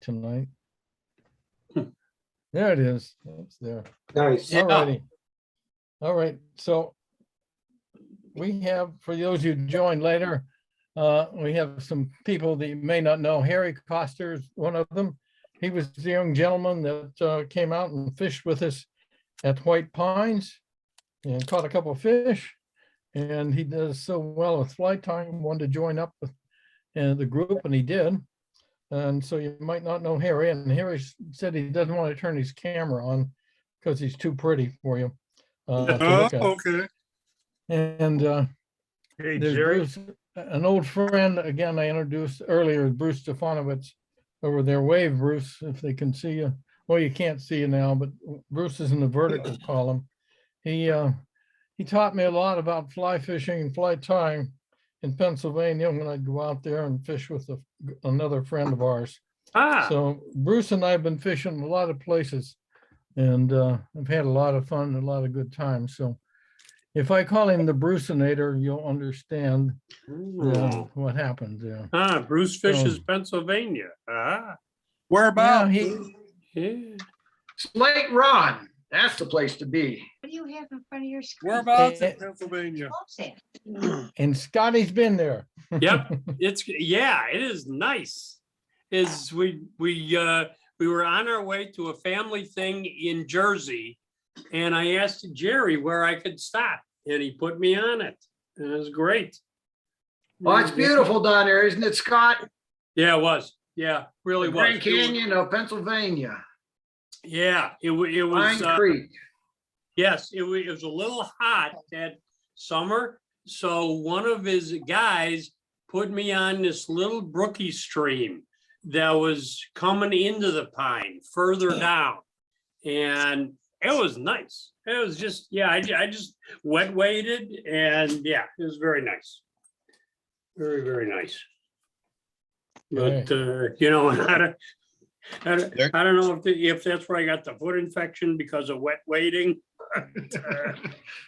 tonight. There it is. It's there. Nice. Yeah. All righty. All right. So we have, for those who joined later, we have some people that you may not know. Harry Koster is one of them. He was the young gentleman that came out and fished with us at White Pines and caught a couple of fish. And he does so well with fly tying, wanted to join up with the group, and he did. And so you might not know Harry, and Harry said he doesn't want to turn his camera on because he's too pretty for you. To look at. Okay. And Hey, there's Jerry. Bruce, an old friend, again, I introduced earlier, Bruce Stefanovich over there. Wave, Bruce, if they can see you. Well, you can't see you now, but Bruce is in the vertical column. He taught me a lot about fly fishing and fly tying in Pennsylvania when I'd go out there and fish with another friend of ours. Ah, So Bruce and I have been fishing a lot of places, and I've had a lot of fun and a lot of good times. So if I call him the Bruceinator, you'll understand what happened there. Bruce fishes So- Pennsylvania. Ah, Whereabouts? yeah. Slate Run. That's the place to be. What do you have in front of your screen? Whereabouts in Pennsylvania? What's that? And Scotty's been there. Yep, it is nice. We were on our way to a family thing in Jersey, and I asked Jerry where I could stop, and he put me on it. And it was great. Well, it's beautiful down there, isn't it, Scott? Yeah, it was. Yeah, really was. Grand Canyon of Pennsylvania, Yeah, it was. Pine Creek. Yes, it was a little hot that summer. So one of his guys put me on this little brookie stream that was coming into the pine further down. And it was nice. It was just, yeah, I just wet waded, and yeah, it was very nice. Very, very nice. But, you know, I don't know if that's where I got the foot infection because of wet wading.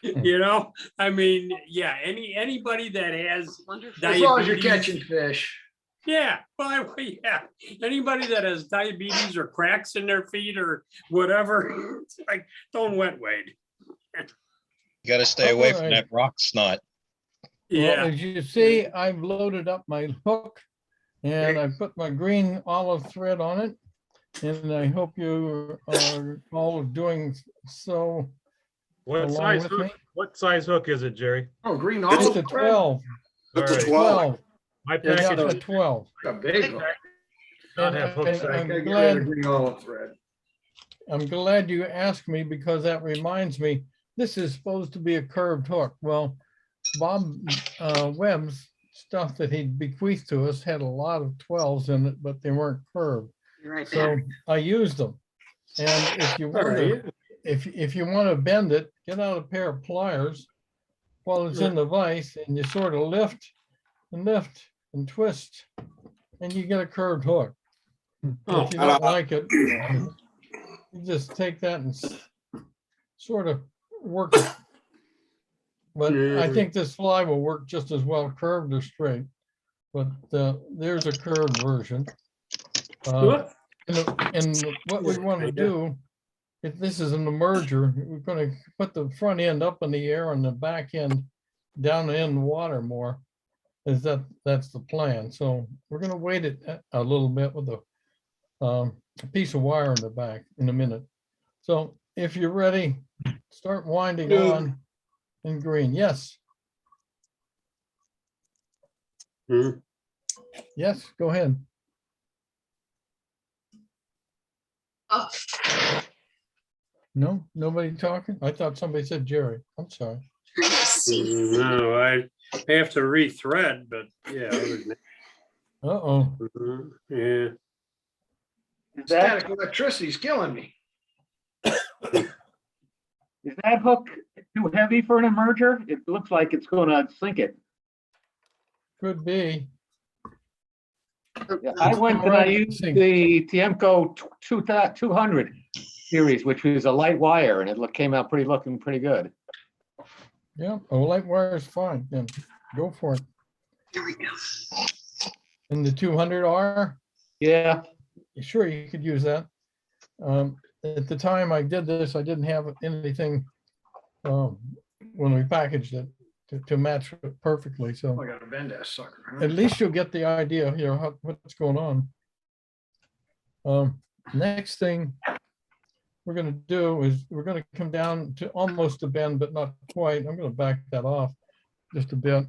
You know, I mean, yeah, anybody that has As long as you're diabetes- catching fish. Yeah, well, yeah, anybody that has diabetes or cracks in their feet or whatever, it's like, don't wet wade. You gotta stay away from Alright. that rock snot. Well, Yeah, as you see, I've loaded up my hook and I put my green olive thread on it. And I hope you are all doing so What along size with hook? me. What size hook is it, Jerry? Oh, green It's olive. a thread? 12. All right. 12. My Yeah, package a does 12. A big one. not have hook And size. I'm Gotta get rid glad- of green olive thread. I'm glad you asked me because that reminds me, this is supposed to be a curved hook. Well, Bob Webb's stuff that he bequeathed to us had a lot of 12s in it, but they weren't curved. You're right So there. I used them. And if you all want right. to, if you want to bend it, get out a pair of pliers while it's in the vise and you sort of lift and twist and you get a curved hook. Oh, If you don't like it, you just take that and sort of work it. But I think this fly will work just as well curved or straight. But there's a curved version. And what we want to do, if this is an emerger, we're going to put the front end up in the air and the back end down in the water more. That's the plan. So we're going to weight it a little bit with a piece of wire in the back in a minute. So if you're ready, start winding on in green. Yes, Hmm. yes, go ahead. Oh, No, nobody talking? I thought somebody said Jerry. I'm sorry. No, I have to rethread, but yeah. other than Uh-oh. that, yeah. Static electricity's killing me. Is that hook too heavy for an emerger? It looks like it's gonna sink it. Could be. I went and I used the Tiemco 200 series, which was a light wire, and it came out looking pretty good. Yeah, a light wire is fine. Then go for it. here we go. And the 200R? Yeah, sure, you could use that. At the time I did this, I didn't have anything when we packaged it to match it perfectly. So I gotta bend that sucker. huh? at least you'll get the idea, what's going on. Next thing we're gonna do is we're gonna come down to almost a bend, but not quite. I'm gonna back that off just a bit.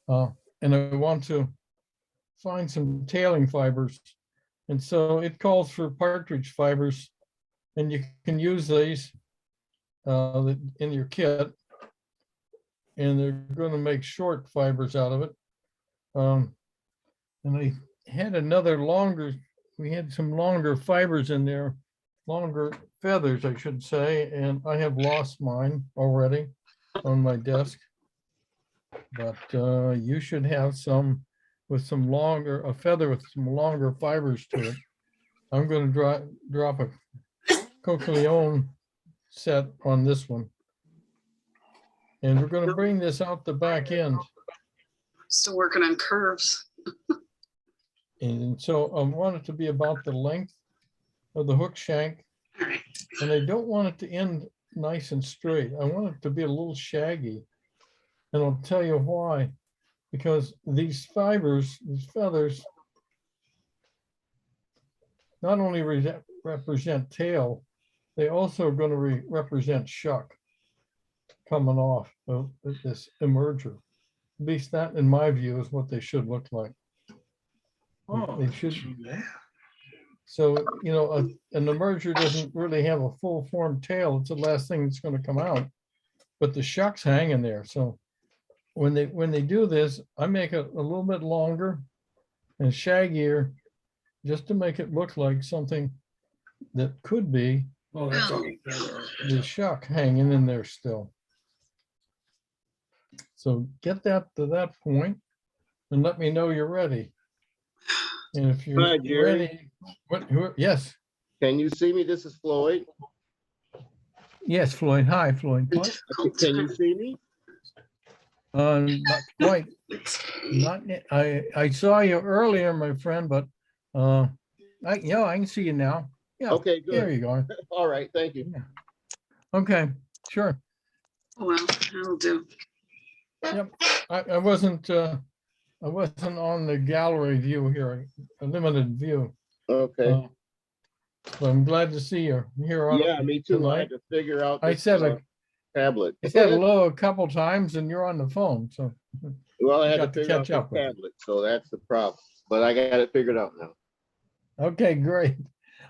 And I want to find some tailing fibers. And so it calls for partridge fibers, and you can use these in your kit. And they're gonna make short fibers out of it. And I had another longer, we had some longer fibers in there, longer feathers, I should say, and I have lost mine already on my desk. But you should have some with some longer, a feather with some longer fibers to it. I'm gonna drop a cochileone set on this one. And we're gonna bring this out the back end. Still working on curves. And so I want it to be about the length of the hook shank. All right. And I don't want it to end nice and straight. I want it to be a little shaggy. And I'll tell you why. Because these fibers, these feathers, not only represent tail, they also are going to represent shuck coming off of this emerger. At least that, in my view, is what they should look like. Oh, They should. yeah. So, you know, an emerger doesn't really have a full formed tail. It's the last thing that's going to come out. But the shuck's hanging there. So when they do this, I make it a little bit longer and shaggier just to make it look like something that could be Oh, that's okay. the shuck hanging in there still. So get that to that point and let me know you're ready. And if you're Hi, Jerry. ready, yes, Can you see me? This is Floyd. yes, Floyd. Hi, Floyd. What? Can you see me? Not quite. Not yet. I saw you earlier, my friend, but I can see you now. Yeah. Okay, There good. you go. All right, thank you. Okay, sure. Oh, well, that'll do. I wasn't on the gallery view here, a limited view. Okay. But I'm glad to see you here on. Yeah, me too. I tonight. had to figure out I this, said a tablet. I said hello a couple times and you're on the phone, so. Well, I had to got to figure out catch the up with it. tablet, so that's the problem. But I got it figured out now. Okay, great.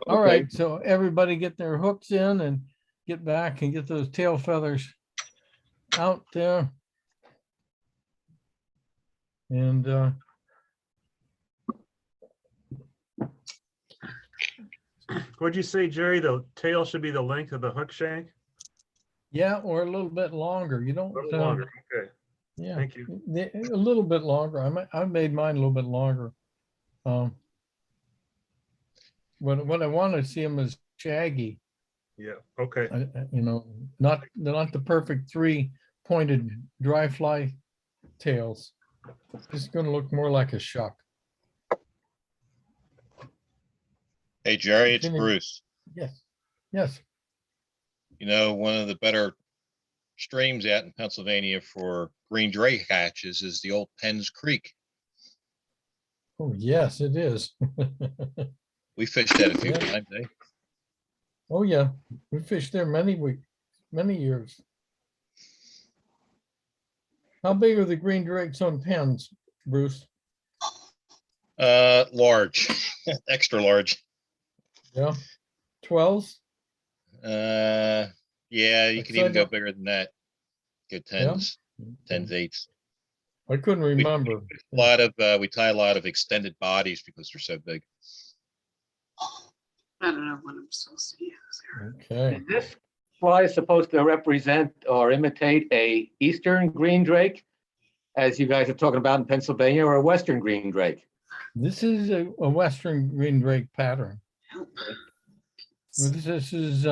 All Okay. right, so everybody get their hooks in and get back and get those tail feathers out there. And What'd you say, Jerry? The tail should be the length of the hook shank? yeah, or a little bit longer. You don't. A little longer, okay, Yeah, thank you. a little bit longer. I made mine a little bit longer. What I want to see them is shaggy. Yeah, okay, You know, not the perfect 3-pointed dry fly tails. It's going to look more like a shuck. Hey, Jerry, it's Jimmy. Bruce. Yes, yes. You know, one of the better streams out in Pennsylvania for green drake hatches is the old Penns Creek. Oh, yes, it is. We fished that a few Yeah. times, eh? Oh, yeah. We fished there many years. How big are the green drakes on Penns, Bruce? Large, extra large. Yeah. 12s? Yeah, you Like can even go size up? bigger than that. Go Yeah? 10s, 10s, 8s. I couldn't remember. We tie a lot of extended bodies because they're so big. I don't know what I'm supposed to use here. Okay. Is this fly supposed to represent or imitate a eastern green drake, as you guys are talking about in Pennsylvania, or a western green drake? This is a western green drake pattern. Help. This is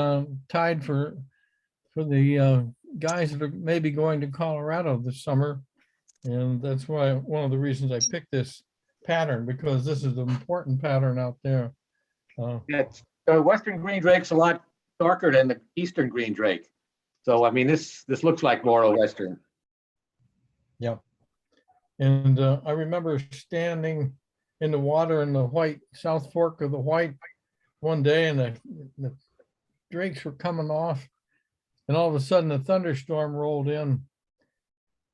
tied for the guys that are maybe going to Colorado this summer. And that's why one of the reasons I picked this pattern, because this is an important pattern out there. It's, the Western green drake's a lot darker than the Eastern green drake. So, I mean, this looks like more a Western. Yep. And I remember standing in the water in the White, South Fork of the White one day, and the drakes were coming off, and all of a sudden a thunderstorm rolled in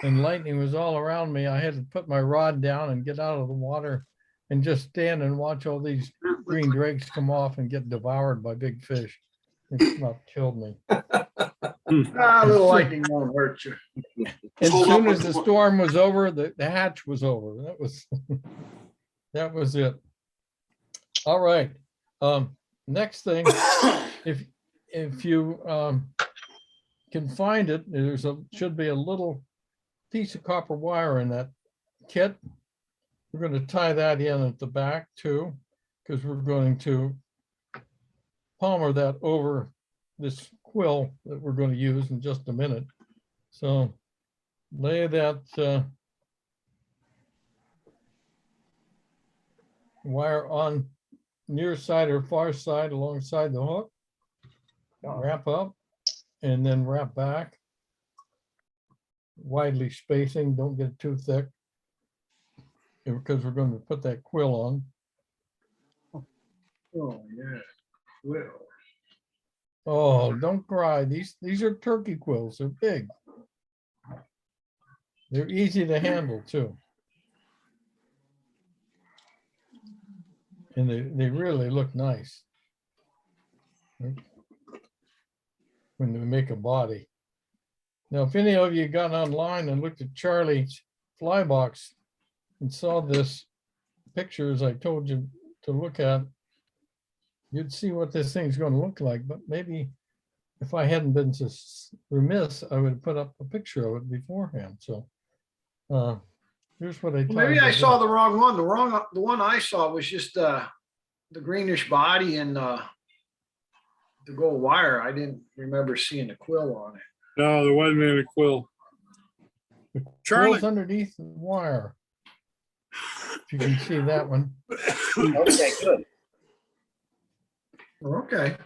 and lightning was all around me. I had to put my rod down and get out of the water and just stand and watch all these green drakes come off and get devoured by big fish. It about killed me. A little lightning won't hurt you. As Hold soon up as with the the- storm was over, the hatch was over. That was that was it. All right. Next thing, if you can find it, should be a little piece of copper wire in that kit. We're going to tie that in at the back too, because we're going to palmer that over this quill that we're going to use in just a minute. So lay that wire on near side or far side alongside the hook. Wrap up and then wrap back. Widely spacing, don't get too thick, because we're going to put that quill on. Oh, yeah. Well, Oh, don't cry. These are turkey quills. They're big. They're easy to handle too. And they really look nice when they make a body. Now, if any of you got online and looked at Charlie's fly box and saw this pictures I told you to look at, you'd see what this thing's going to look like. But maybe if I hadn't been so remiss, I would put up a picture of it beforehand. So here's what I maybe I tied it saw in. the wrong one. The one I saw was just the greenish body and the gold wire. I didn't remember seeing the quill on it. No, there wasn't any quill. Charlie, Quill's underneath the wire. If you can see that one. Okay, good. Okay.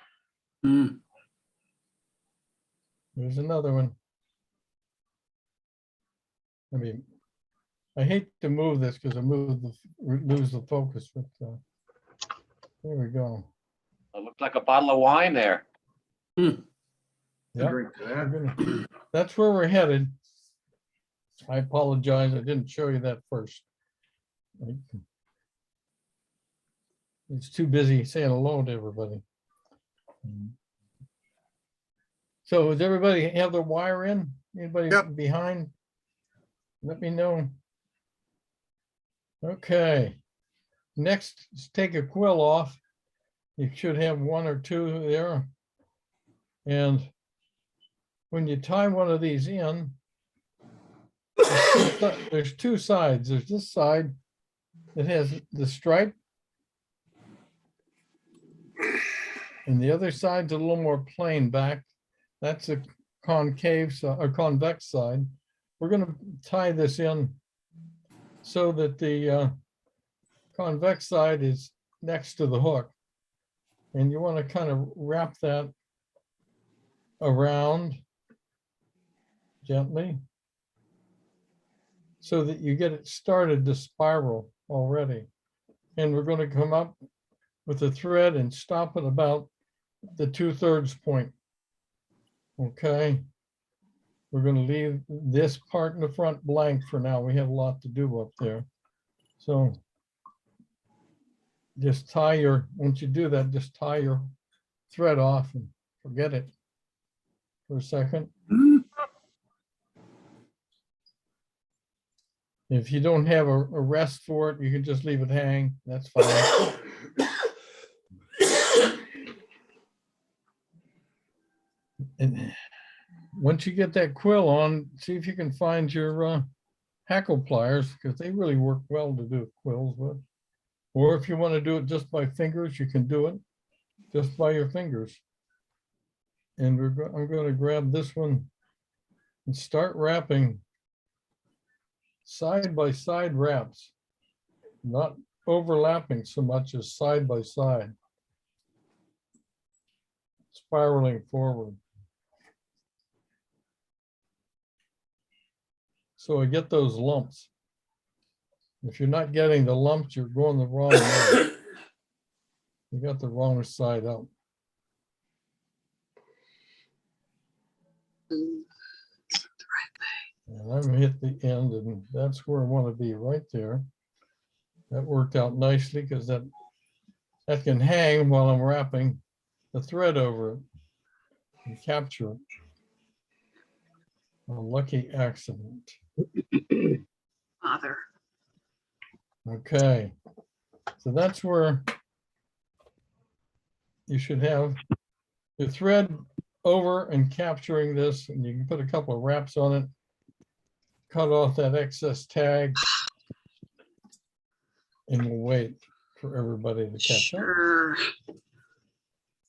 There's another one. I mean, I hate to move this because I lose the focus, but there we go. It looks like a bottle of wine there. Yep. Drink to We're that. gonna- That's where we're headed. I apologize. I didn't show you that first. It's too busy saying hello to everybody. So does everybody have their wire in? Anybody Yep. behind? Let me know. Okay. Next, let's take a quill off. You should have one or two there. And when you tie one of these in, there's two sides. There's this side that has the stripe. And the other side's a little more plain back. That's a concave or convex side. We're going to tie this in so that the convex side is next to the hook. And you want to kind of wrap that around gently so that you get it started to spiral already. And we're going to come up with a thread and stop at about the 2/3 point. Okay. We're going to leave this part in the front blank for now. We have a lot to do up there. So just tie once you do that, just tie your thread off and forget it for a second. If you don't have a rest for it, you can just leave it hang. That's fine. And once you get that quill on, see if you can find your hackle pliers, because they really work well to do quills with. Or if you want to do it just by fingers, you can do it just by your fingers. And I'm going to grab this one and start wrapping side by side wraps, not overlapping so much as side by side. spiraling forward. So I get those lumps. If you're not getting the lumps, you're going the wrong way. You got the wrong side up. And I'm hit the end, and that's where I want to be, right there. That worked out nicely because that can hang while I'm wrapping the thread over it and capture it. A lucky accident. Father. Okay, so that's where you should have the thread over and capturing this, and you can put a couple of wraps on it. Cut off that excess tag. And we'll wait for everybody to catch up. Sure.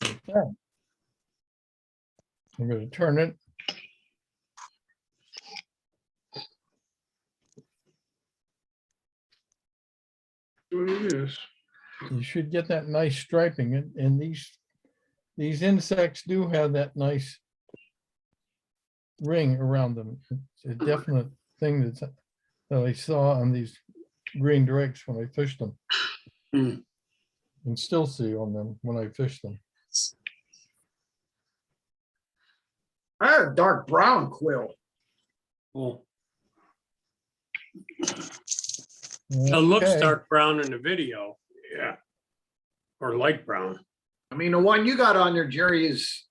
Okay. I'm going to turn it. What it is. You should get that nice striping, and these insects do have that nice ring around them. It's a definite thing that I saw on these green drakes when I fished them. And still see on them when I fish them. I had a dark brown quill. Well, it looks Okay. dark brown in the video, yeah. Or light brown. I mean, the one you got on there, Jerry, it's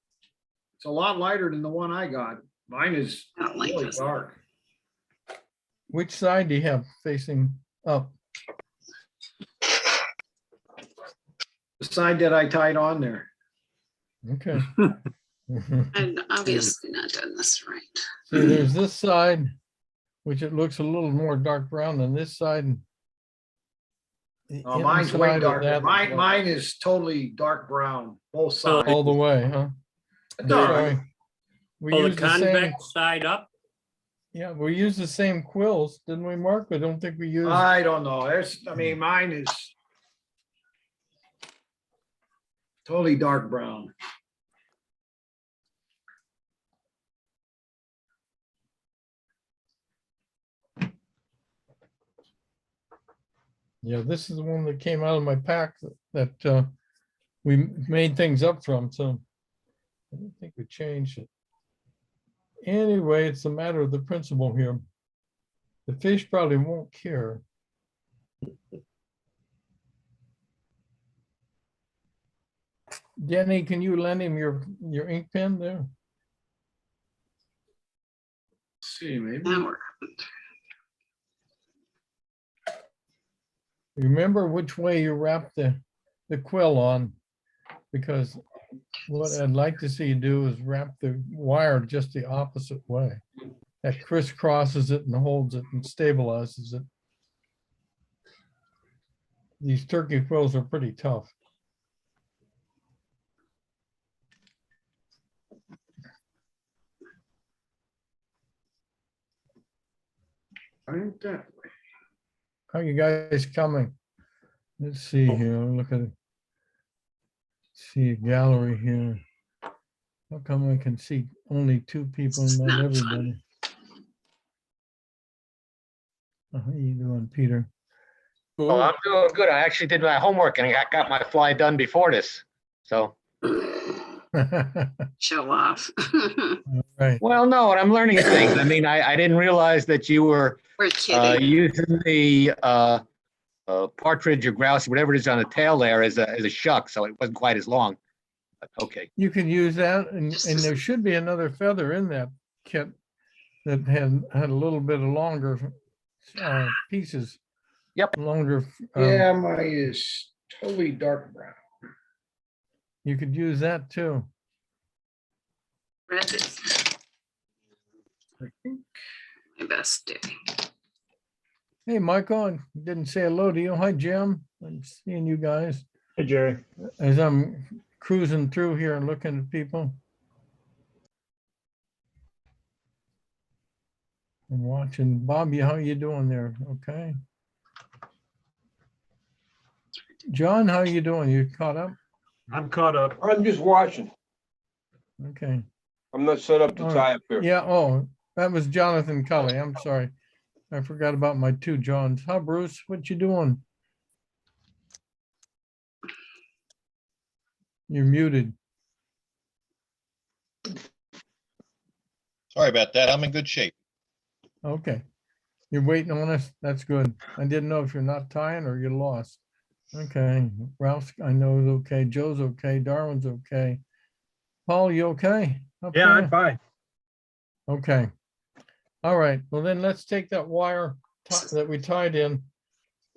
a lot lighter than the one I got. Mine is I don't like really this. dark. Which side do you have facing up? The side that I tied on there. Okay. I'm obviously not doing this right. See, there's this side, which it looks a little more dark brown than this side. The Oh, mine's way inside of darker. that is Mine is totally dark brown, both sides. all the way, huh? It's all right. Sorry. We Oh, the use the same, convex side up? yeah, we use the same quills, didn't we, Mark? I don't think we used. I don't know. I mean, mine is totally dark brown. Yeah, this is the one that came out of my pack that we made things up from, so I don't think we changed it. Anyway, it's a matter of the principle here. The fish probably won't care. Denny, can you lend him your ink pen there? Let's see, maybe. Now we're Remember which way you wrap the quill on, because what I'd like to see you do is wrap the wire just the opposite way. That crisscrosses it and holds it and stabilizes it. These turkey quills are pretty tough. I think that way. How you guys coming? Let's see here, look at it. See a gallery here. How come I can see only two people, It's not not everybody? How you doing, Peter? Oh, I'm doing good. I actually did my homework and I got my fly done before this. So, show off. Right. well, no, and I'm learning things. I mean, I didn't realize that you were We're kidding. using the partridge or grouse, whatever it is on the tail there as a shuck, so it wasn't quite as long. But okay. You can use that, and there should be another feather in that kit that had a little bit of longer pieces. Yep. Longer. Yeah, mine is totally dark brown. You could use that too. Red is my best day. Hey, Michael, I didn't say hello to you. Hi, Jim. I'm seeing you guys Hey, Jerry. as I'm cruising through here and looking at people. I'm watching. Bobby, how you doing there? Okay. John, how you doing? You caught up? I'm caught up. I'm just watching. Okay. I'm not set up to All right. tie up here. Yeah, oh, that was Jonathan Cully. I'm sorry. I forgot about my two Johns. Hi, Bruce. What you doing? You're muted. Sorry about that. I'm in good shape. Okay. You're waiting on us? That's good. I didn't know if you're not tying or you're lost. Okay. Ralph's, I know is okay. Joe's okay. Darwin's okay. Paul, you okay? up Yeah, I'm there? fine. Okay. All right. Well, then let's take that wire that we tied in.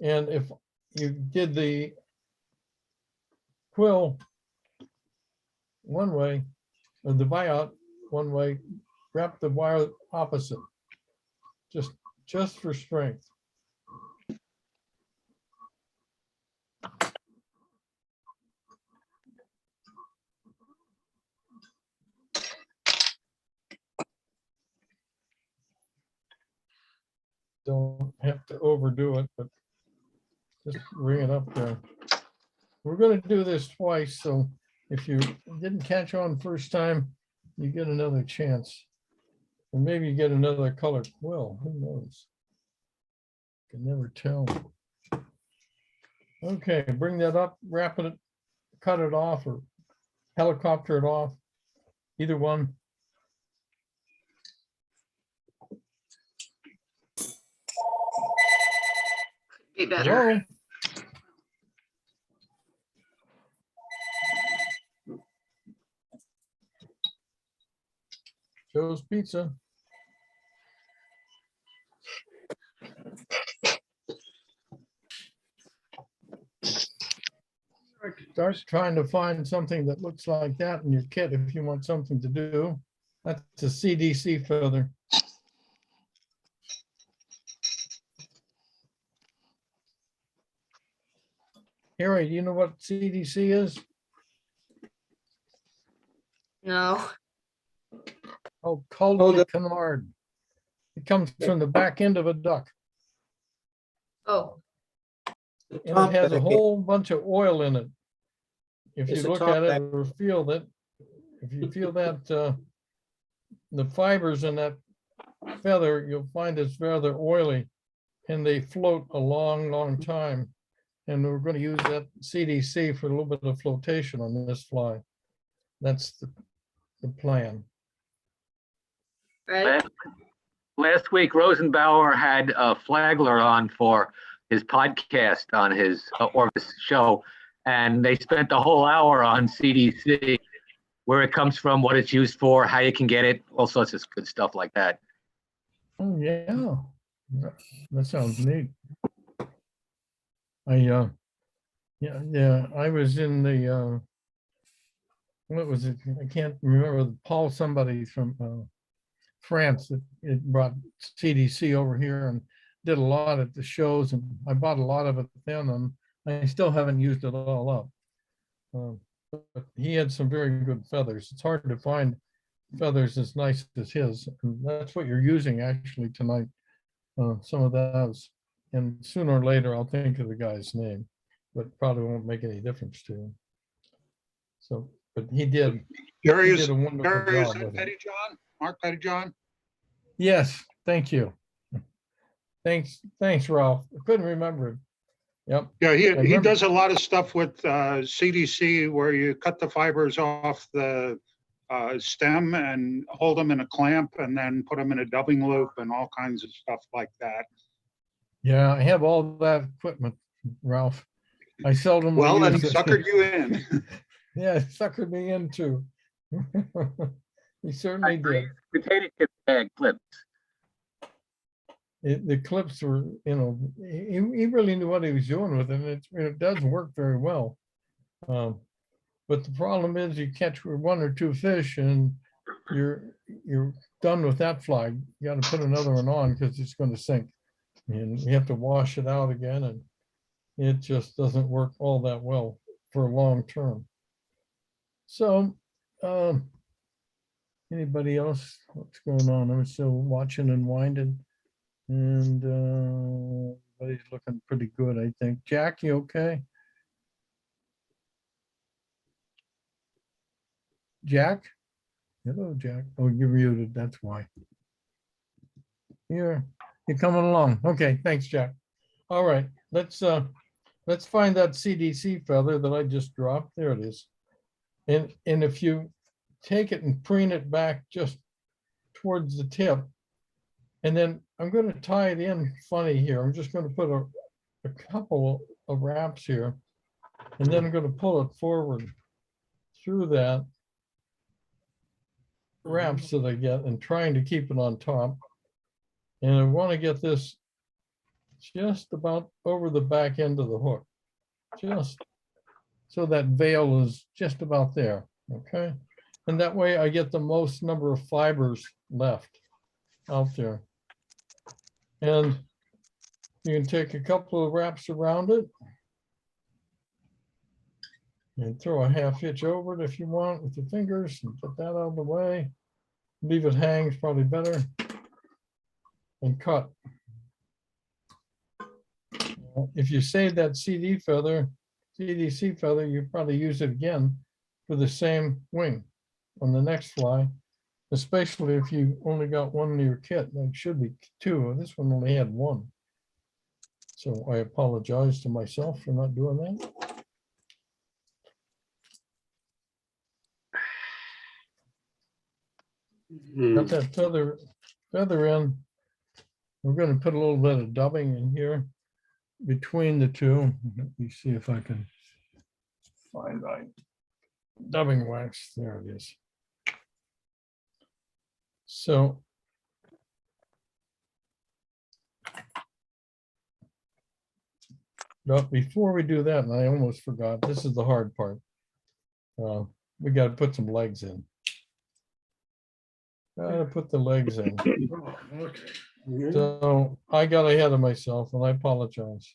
And if you did the quill one way, or the buyout one way, wrap the wire opposite, just for strength. Don't have to overdo it, but just bring it up there. We're gonna do this twice, so if you didn't catch on first time, you get another chance. And maybe you get another color quill, who knows? Can never tell. Okay, bring that up, wrap it, cut it off, or helicopter it off, either one. Be better. Hello? Joe's Pizza. Start trying to find something that looks like that in your kit if you want something to do. That's a CDC feather. Harry, do you know what CDC is? No. Oh, cul de canard. It comes from the back end of a duck. Oh, And it has a whole bunch of oil in it. If you It's a look top at it back. or feel that, if you feel that the fibers in that feather, you'll find it's rather oily and they float a long, long time. And we're going to use that CDC for a little bit of flotation on this fly. That's the plan. right. Last week, Rosenbauer had Flagler on for his podcast on his Orvis show, and they spent the whole hour on CDC, where it comes from, what it's used for, how you can get it, all sorts of good stuff like that. Oh, yeah. That sounds neat. Yeah, I was in the, what was it? I can't remember, Paul somebody from France that it brought CDC over here and did a lot at the shows, and I bought a lot of it then, and I still haven't used it all up. But he had some very good feathers. It's hard to find feathers as nice as his, and that's what you're using actually tonight. Some of those, and sooner or later I'll think of the guy's name, but probably won't make any difference to him. So, but he did. Gary He is, did a wonderful Gary, is job that with it. Petty John? Mark Petty John? Yes, thank you. Thanks, Ralph. I couldn't remember it. Yep. Yeah, he remember. does a lot of stuff with CDC where you cut the fibers off the stem and hold them in a clamp and then put them in a dubbing loop and all kinds of stuff like that. Yeah, I have all that equipment, Ralph. I seldom. Well, then he use it. suckered you in. Yeah, suckered me in too. He certainly did. Potato chip bag clips. The clips were, he really knew what he was doing with it, and it does work very well. But the problem is you catch one or two fish and you're done with that fly. You got to put another one on because it's going to sink. And you have to wash it out again, and it just doesn't work all that well for long term. So, anybody else? What's going on? I'm still watching and winding, and everybody's looking pretty good, I think. Jack, you okay? Jack? Hello, Jack. Oh, you're muted, that's why. Here, you're coming along. Okay, thanks, Jack. All right, let's find that CDC feather that I just dropped. There it is. And if you take it and preen it back just towards the tip, and then I'm going to tie it in funny here. I'm just going to put a couple of wraps here, and then I'm going to pull it forward through that wraps that I get and trying to keep it on top. And I want to get this just about over the back end of the hook, just so that veil is just about there, okay? And that way I get the most number of fibers left out there. And you can take a couple of wraps around it and throw a half hitch over it if you want with your fingers and put that out of the way. Leave it hang is probably better. And cut. If you save that CDC feather, you probably use it again for the same wing on the next fly, especially if you only got one in your kit. There should be two. This one only had one. So I apologize to myself for not doing that. Got that feather in. We're going to put a little bit of dubbing in here between the two. Let me see if I can find my dubbing wax. There it is. So but before we do that, and I almost forgot, this is the hard part. We got to put some legs in. Got to put the legs in. Oh, okay. So I got ahead of myself and I apologize.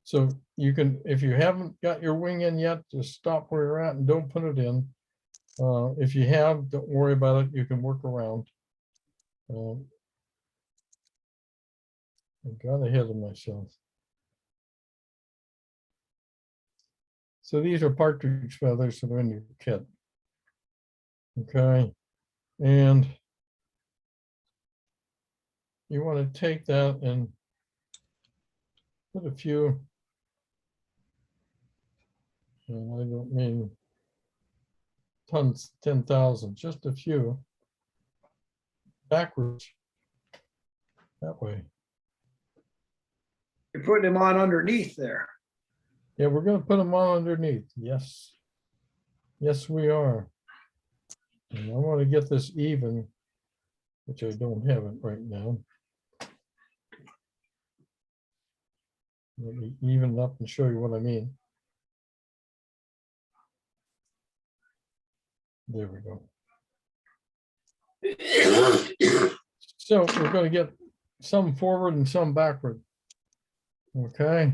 So you can, if you haven't got your wing in yet, just stop where you're at and don't put it in. If you have, don't worry about it. You can work around. I got ahead of myself. So these are partridge feathers that are in your kit. Okay. And you want to take that and put a few, and I don't mean tons, 10,000, just a few backwards that way. You're putting them on underneath there. Yeah, we're going to put them on underneath. Yes. Yes, we are. And I want to get this even, which I don't have it right now. Let me even up and show you what I mean. There we go. So we're going to get some forward and some backward. Okay.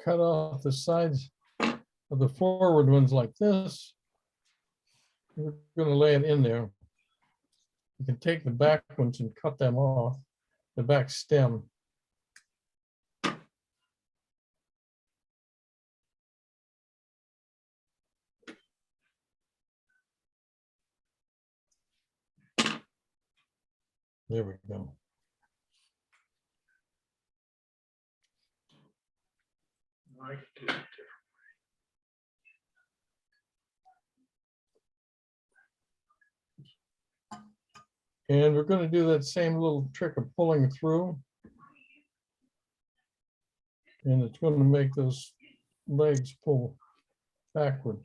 Cut off the sides of the forward ones like this. We're going to lay it in there. You can take the back ones and cut them off, the back stem. There we go. And we're going to do that same little trick of pulling through. And it's going to make those legs pull backward.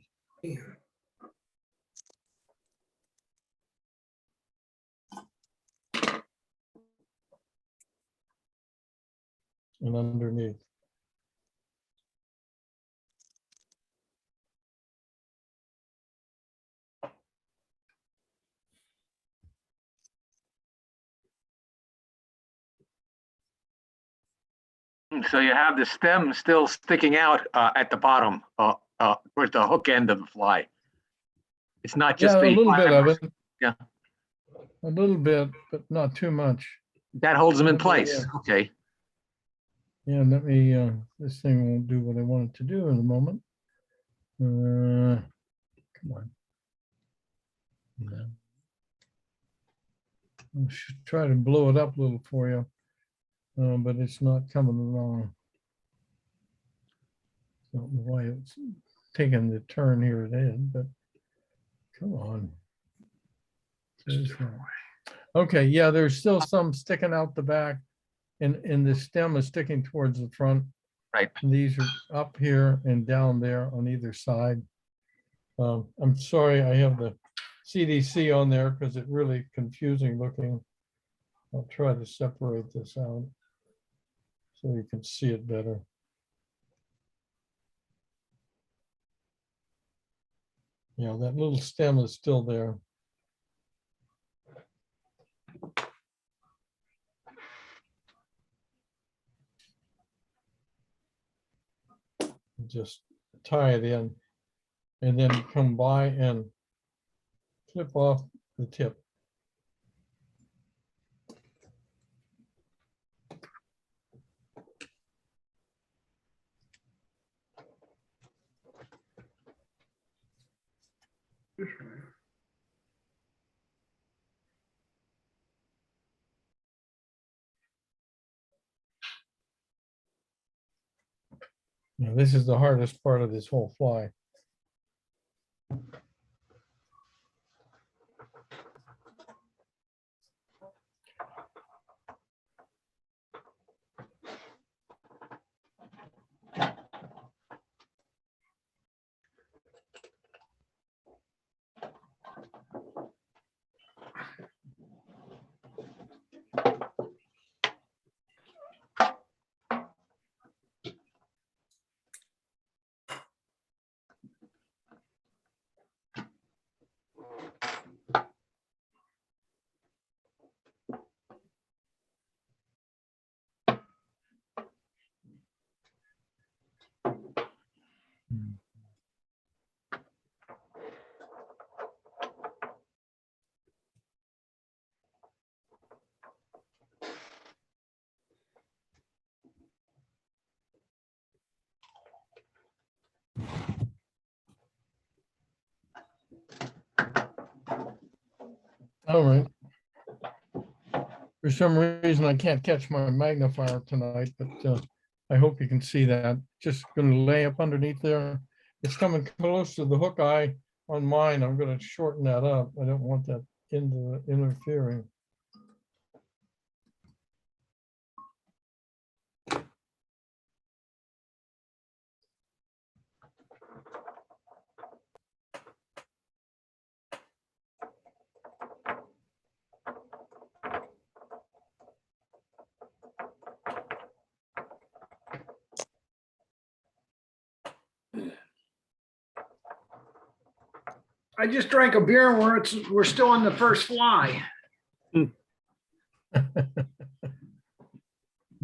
And underneath. stem, so you have the stem still sticking out at the bottom, towards the hook end of the fly. It's not just Yeah, a the little bit of fibers. it. Yeah. A little bit, but not too much. That holds them in Okay, place. yeah. Okay. Yeah, let me, this thing won't do what I want it to do in a moment. Come on. No. I should try to blow it up a little for you, but it's not coming along. Don't know why it's taking the turn here it is, but come on. There's that. Okay, yeah, there's still some sticking out the back, and the stem is sticking towards the front. Right. And these are up here and down there on either side. I'm sorry, I have the CDC on there because it's really confusing looking. I'll try to separate this out so you can see it better. Yeah, that little stem is still there. Just tie it in and then come by and clip off the tip. Now, this is the hardest part of this whole fly. All right. For some reason, I can't catch my magnifier tonight, but I hope you can see that. Just gonna lay up underneath there. It's coming close to the hook eye on mine. I'm gonna shorten that up. I don't want that interfering. I just drank a beer and we're still on the first fly. You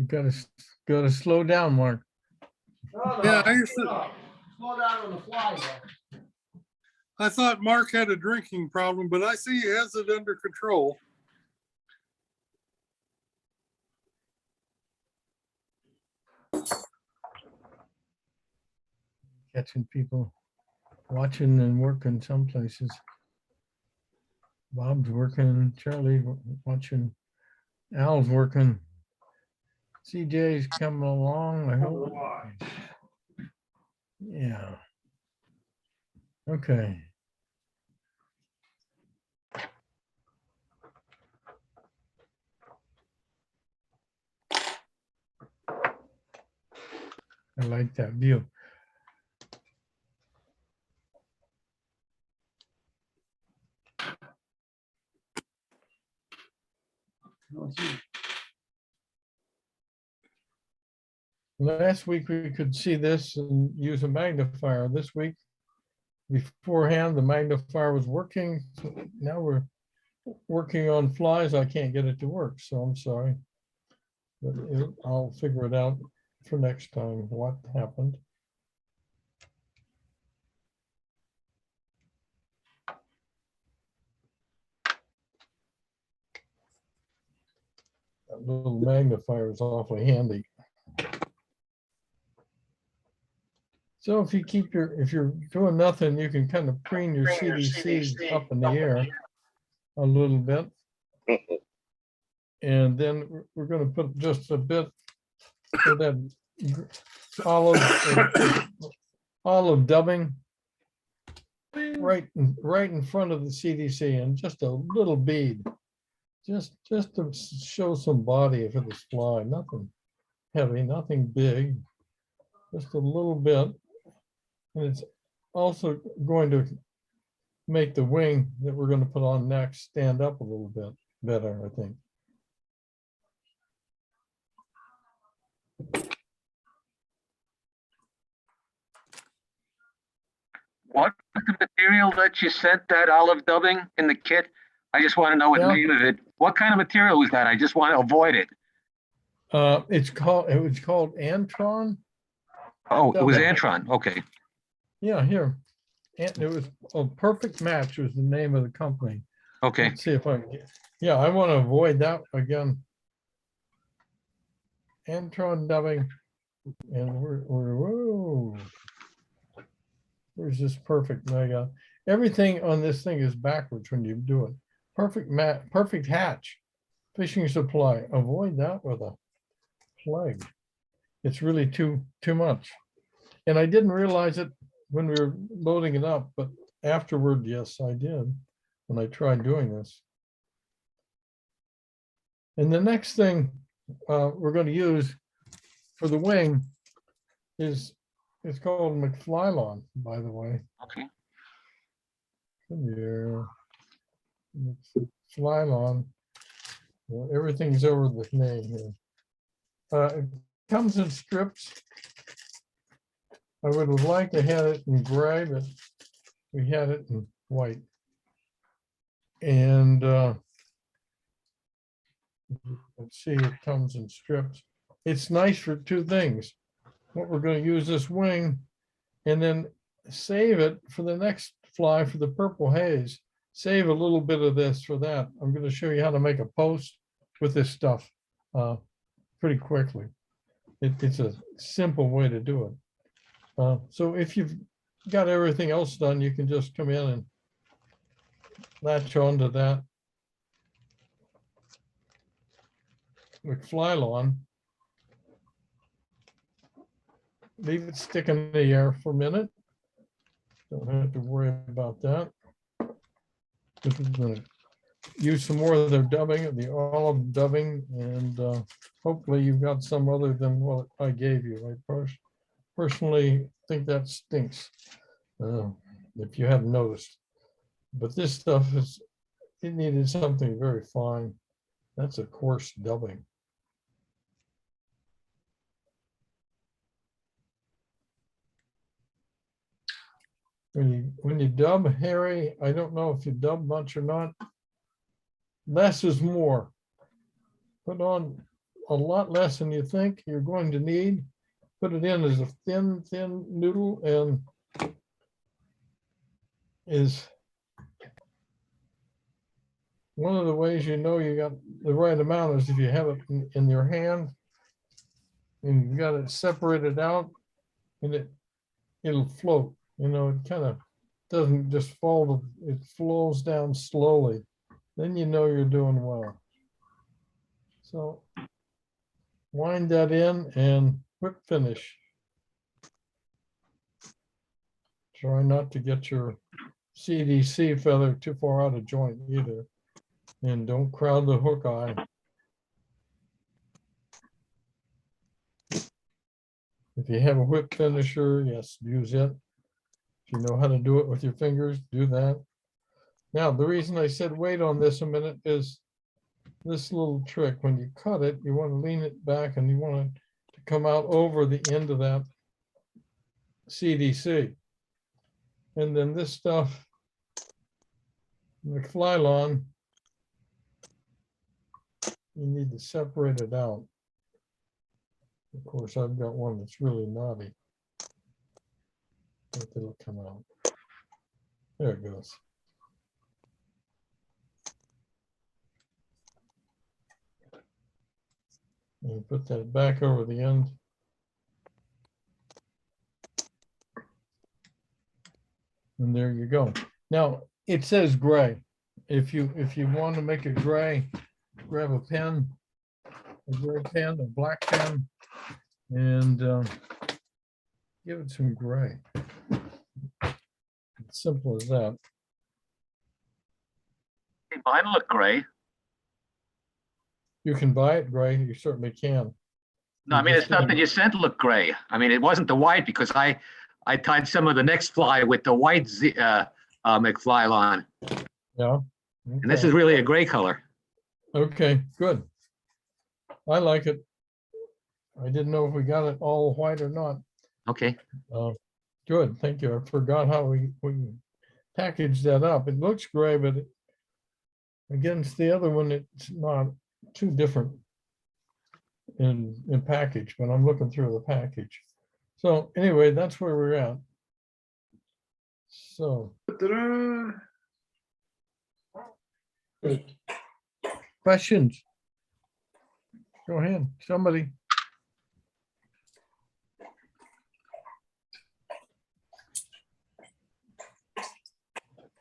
gotta slow down, Mark. Yeah, I used to- Slow down on the fly there. I thought Mark had a drinking problem, but I see he has it under control. Catching people watching and working some places. Bob's working, Charlie watching, Al's working. CJ's coming along, I hope. Yeah. Okay. I like that view. Last week we could see this and use a magnifier. This week, beforehand, the magnifier was working. So now we're working on flies. I can't get it to work, so I'm sorry. But I'll figure it out. for next time what happened. That little magnifier is awfully handy. So if you keep if you're doing nothing, you can kind of preen your CDC up in the air a little bit. And then we're going to put just a bit of that olive dubbing right in front of the CDC, and just a little bead, just to show some body for this fly. Nothing heavy, nothing big, just a little bit. And it's also going to make the wing that we're going to put on next stand up a little bit better, I think. What was the material that you sent that olive dubbing in the kit? I just want to know what Yeah. name of it. What kind of material was that? I just want to avoid it. It was called Antron. Oh, it was Dubbing. Antron. Okay. Yeah, here. And it was a Perfect Match was the name of the company. Okay. Let's see if I can yeah, I want to avoid that again. Antron dubbing. And whoa. Where's this Perfect Mega? Everything on this thing is backwards when you do it. Perfect Hatch. Fishing supply. Avoid that with a plague. It's really too much. And I didn't realize it when we were loading it up, but afterward, yes, I did when I tried doing this. And the next thing we're going to use for the wing is, it's called McFlylon, by the way. Okay. Come here. McFlylon. Well, everything's over the name here. It comes in strips. I would have liked to have it in gray, but we had it in white. And let's see, it comes in strips. It's nice for two things. What we're going to use this wing and then save it for the next fly for the purple haze. Save a little bit of this for that. I'm going to show you how to make a post with this stuff pretty quickly. It's a simple way to do it. So if you've got everything else done, you can just come in and latch onto that McFlylon. Leave it stick in the air for a minute. Don't have to worry about that. This is going to use some more of their dubbing, the olive dubbing, and hopefully you've got some other than what I gave you. I personally think that stinks, if you haven't noticed. But this stuff it needed something very fine. That's a coarse dubbing. When you dub, Harry, I don't know if you dub much or not. Less is more. Put on a lot less than you think you're going to need. Put it in as a thin noodle, and is one of the ways you know you got the right amount is if you have it in your hand and you got it separated out, and it'll float. You know, it kind of doesn't just fall, it flows down slowly. Then you know you're doing well. So wind that in and whip finish. Try not to get your CDC feather too far out of joint either. And don't crowd the hook eye. If you have a whip finisher, yes, use it. If you know how to do it with your fingers, do that. Now, the reason I said wait on this a minute is this little trick. When you cut it, you want to lean it back and you want it to come out over the end of that CDC. And then this stuff, McFlylon, you need to separate it out. Of course, I've got one that's really naughty. But it'll come out. There it goes. And put that back over the end. And there you go. Now, it says gray. If you want to make it gray, grab a pen, a gray pen, a black pen, and give it some gray. It's simple as that. Hey, mine look gray. You can buy it gray, you certainly can. No, I mean, it's not that you sent look gray. I mean, it wasn't the white because I tied some of the next fly with the white McFly Yeah. and this is really a gray color. Okay, good. I like it. I didn't know if we got it all white or not. Okay. Good, thank you. I forgot how we packaged that up. It looks gray, but against the other one, it's not too different in package, but I'm looking through the package. So anyway, that's where we're at. So. Ta-da. Questions? Go ahead, somebody.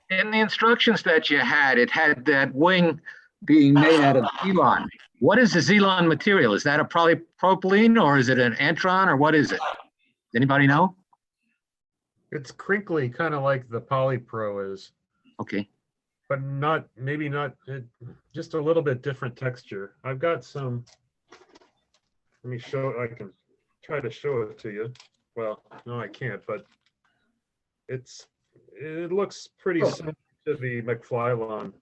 In the instructions that you had, it had that wing being made out of Zelon. What is the Zelon material? Is that a polypropylene or is it an Antron or what is it? Does anybody know? It's crinkly, kind of like the Polypro is, Okay. but not, maybe not, just a little bit different texture. I've got some, let me show, I can try to show it to you. Well, no, I can't, but it looks pretty similar to the McFly lawn.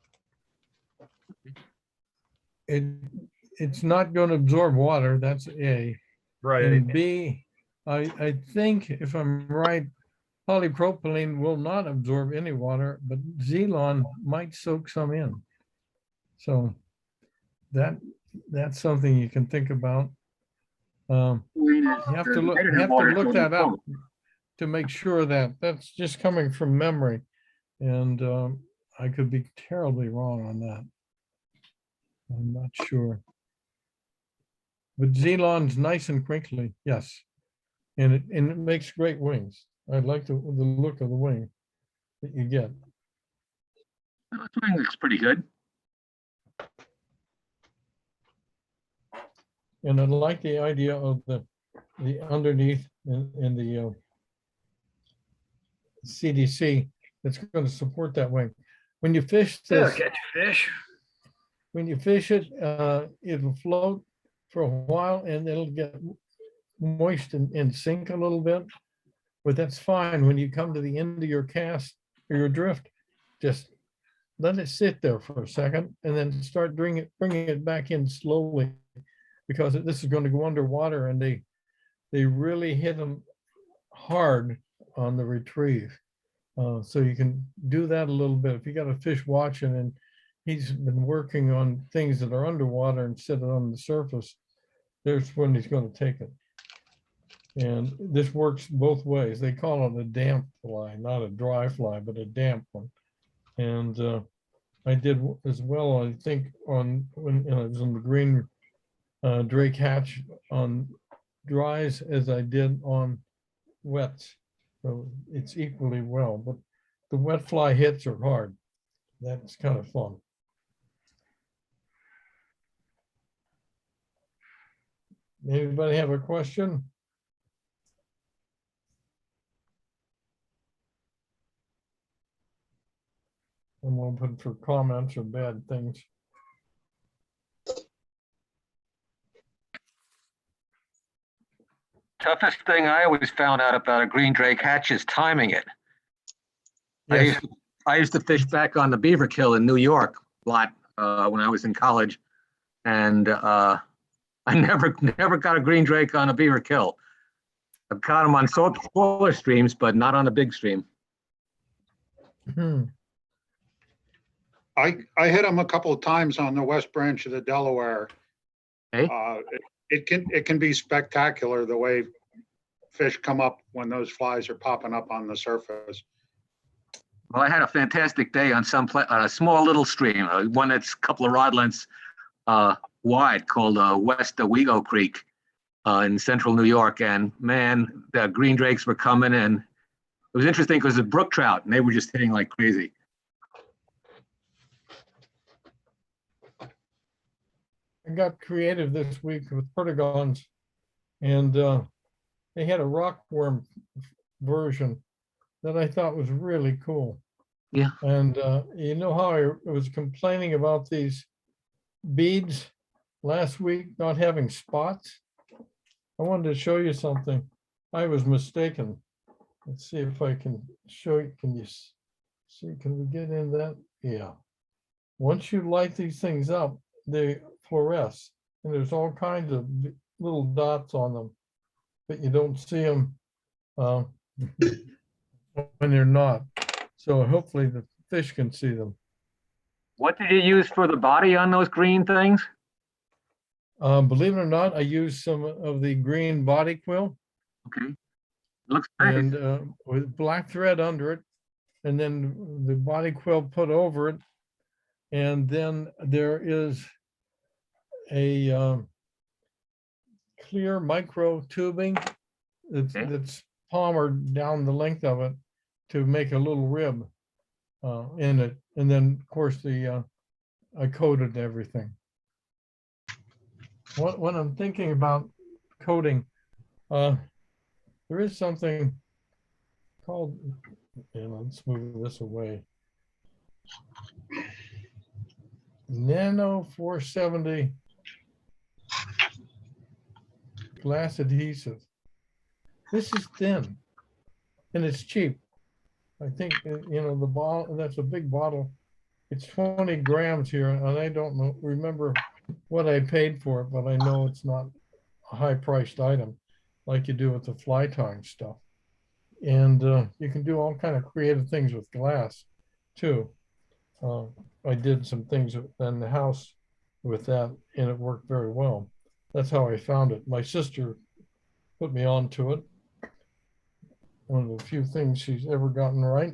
It's not going to absorb water, that's A. Right. And B, I think if I'm right, polypropylene will not absorb any water, but Zelon might soak some in. So that's something you can think about. You have to look that up to make sure that that's just coming from memory. And I could be terribly wrong on that. I'm not sure. But Zelon's nice and crinkly, yes. And it makes great wings. I like the look of the wing that you get. That wing looks pretty good. And I like the idea of the underneath in the CDC that's going to support that wing. When you fish Yeah, this, catch a fish. when you fish it, it'll float for a while and it'll get moist and sink a little bit. But that's fine. When you come to the end of your cast or your drift, just let it sit there for a second and then start bringing it back in slowly, because this is going to go underwater and they really hit them hard on the retrieve. So you can do that a little bit. If you got a fish watching and he's been working on things that are underwater instead of on the surface, there's when he's going to take it. And this works both ways. They call it a damp fly, not a dry fly, but a damp one. And I did as well, I think, when I was on the green drake hatch on dries as I did on wets. So it's equally well, but the wet fly hits are hard. That's kind of fun. Anybody have a question? I'm open for comments or bad things. Toughest thing I always found out about a green drake hatch is timing it. Yes. I used to fish back on the Beaver Kill in New York a lot when I was in college, and I never got a green drake on a Beaver Kill. I've caught them on smaller streams, but not on a big stream. I hit them a couple of times on the west branch of the Delaware. Hey? it can be spectacular the way fish come up when those flies are popping up on the surface. Well, I had a fantastic day on on a small little stream, one that's a couple of rod lengths wide, called West Owego Creek in central New York. And man, the green drakes were coming, and it was interesting because it's brook trout, and they were just hitting like crazy. I got creative this week with Perdigons, and they had a rockworm version that I thought was really cool. Yeah. And you know how I was complaining about these beads last week not having spots? I wanted to show you something. I was mistaken. Let's see if I can show you. Can you see? Can we get in that? Yeah. Once you light these things up, they fluoresce, and there's all kinds of little dots on them, but you don't see them when they're not. So hopefully the fish can see them. What did you use for the body on those green things? Believe it or not, I used some of the green body quill Okay, looks nice. and with black thread under it, and then the body quill put over it. And then there is a clear micro tubing that's palmered down the length of it to make a little rib in it. And then, of course, I coated everything. What I'm thinking about coating, there is something called, let's move this away. Nano 470 glass adhesive. This is thin and it's cheap. I think, the bottle, that's a big bottle. It's 20 grams here, and I don't remember what I paid for it, but I know it's not a high priced item like you do with the fly tying stuff. And you can do all kind of creative things with glass too. I did some things in the house with that, and it worked very well. That's how I found it. My sister put me on to it. One of the few things she's ever gotten right.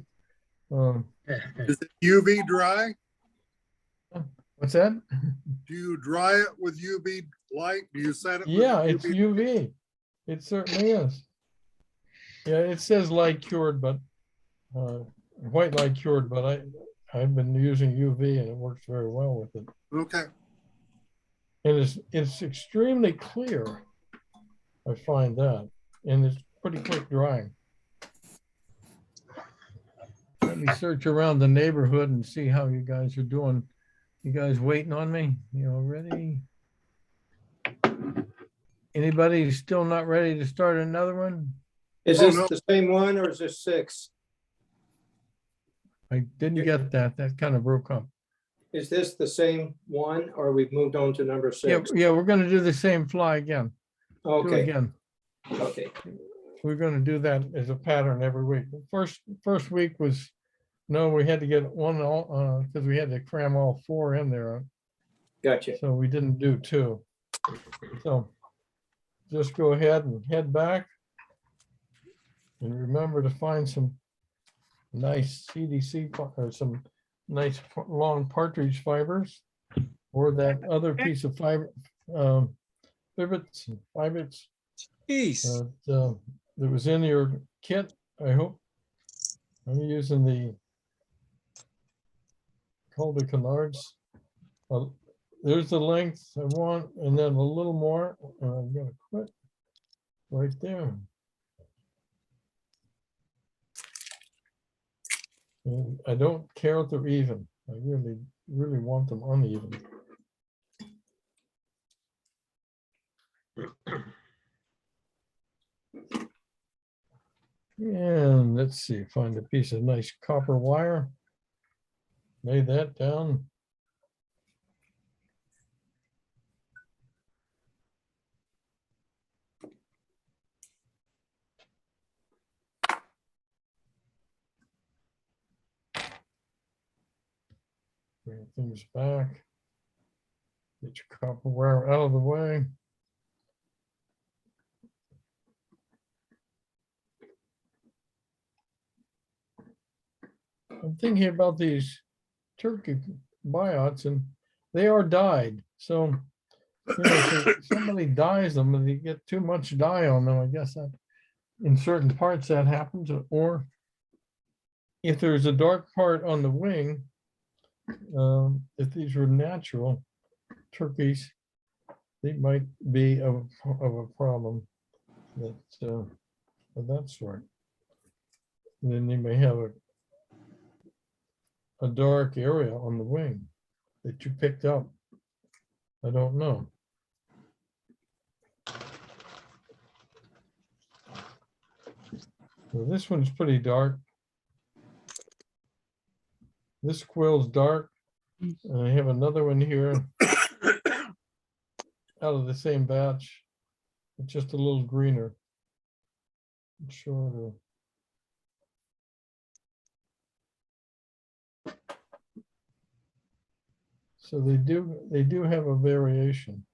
Is it UV dry? What's that? Do you dry it with UV light? Do you set it? with Yeah, it's UV. It certainly is. Yeah, it says light cured, but white light cured, but I've been using UV and it works very well with it. Okay. And it's extremely clear. I find that, and it's pretty quick drying. Let me search around the neighborhood and see how you guys are doing. You guys waiting on me? You all ready? Anybody still not ready to start another one? Is this the same one or is this 6? I didn't get that. That kind of broke up. Is this the same one or we've moved on to number 6? Yeah, we're going to do the same fly again. Do it Okay, again. okay. We're going to do that as a pattern every week. First week was, no, we had to get one because we had to cram all 4 in there. Gotcha. So we didn't do 2. So just go ahead and head back. And remember to find some nice CDC or some nice long partridge fibers, or that other piece of fiber, fibers that was in your kit, I hope. I'm using the Calder Canards. There's the length I want, and then a little more, and I'm gonna quit right there. And I don't care if they're even. I really, really want them uneven. And let's see, find a piece of nice copper wire. Lay that down. Bring things back. Get your copper wire out of the way. I'm thinking about these turkey biots and they are dyed. So, you know, if somebody dyes them and they get too much dye on them, I guess that in certain parts that happens, or if there's a dark part on the wing, if these were natural turkeys, they might be of a problem that of that sort. And then you may have a dark area on the wing that you picked up. I don't know. Well, this one's pretty dark. This quill's dark. And I have another one here out of the same batch. It's just a little greener. It's shorter. So they do have a variation.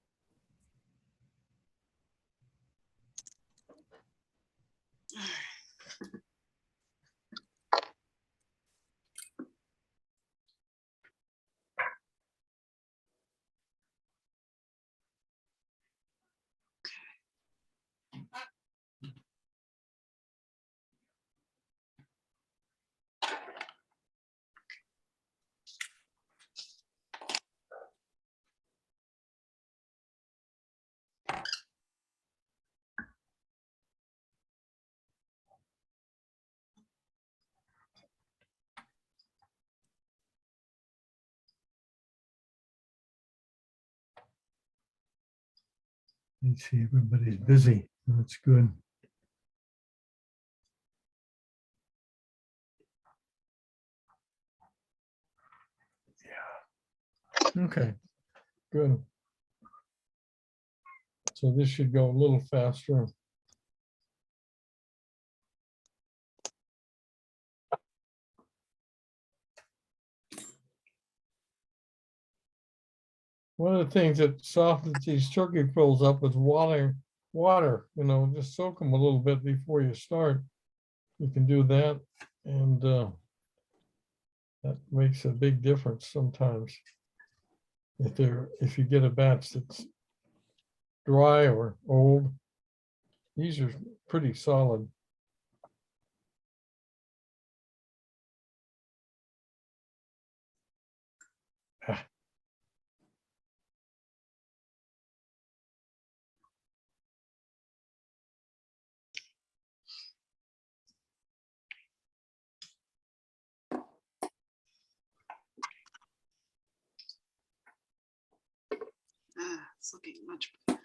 Let's see, everybody's busy. That's good. Yeah. Okay, good. So this should go a little faster. One of the things that softens these turkey quills up is water, you know, just soak them a little bit before you start. You can do that, and that makes a big difference sometimes. If you get a batch that's dry or old, these are pretty solid. It's looking much better.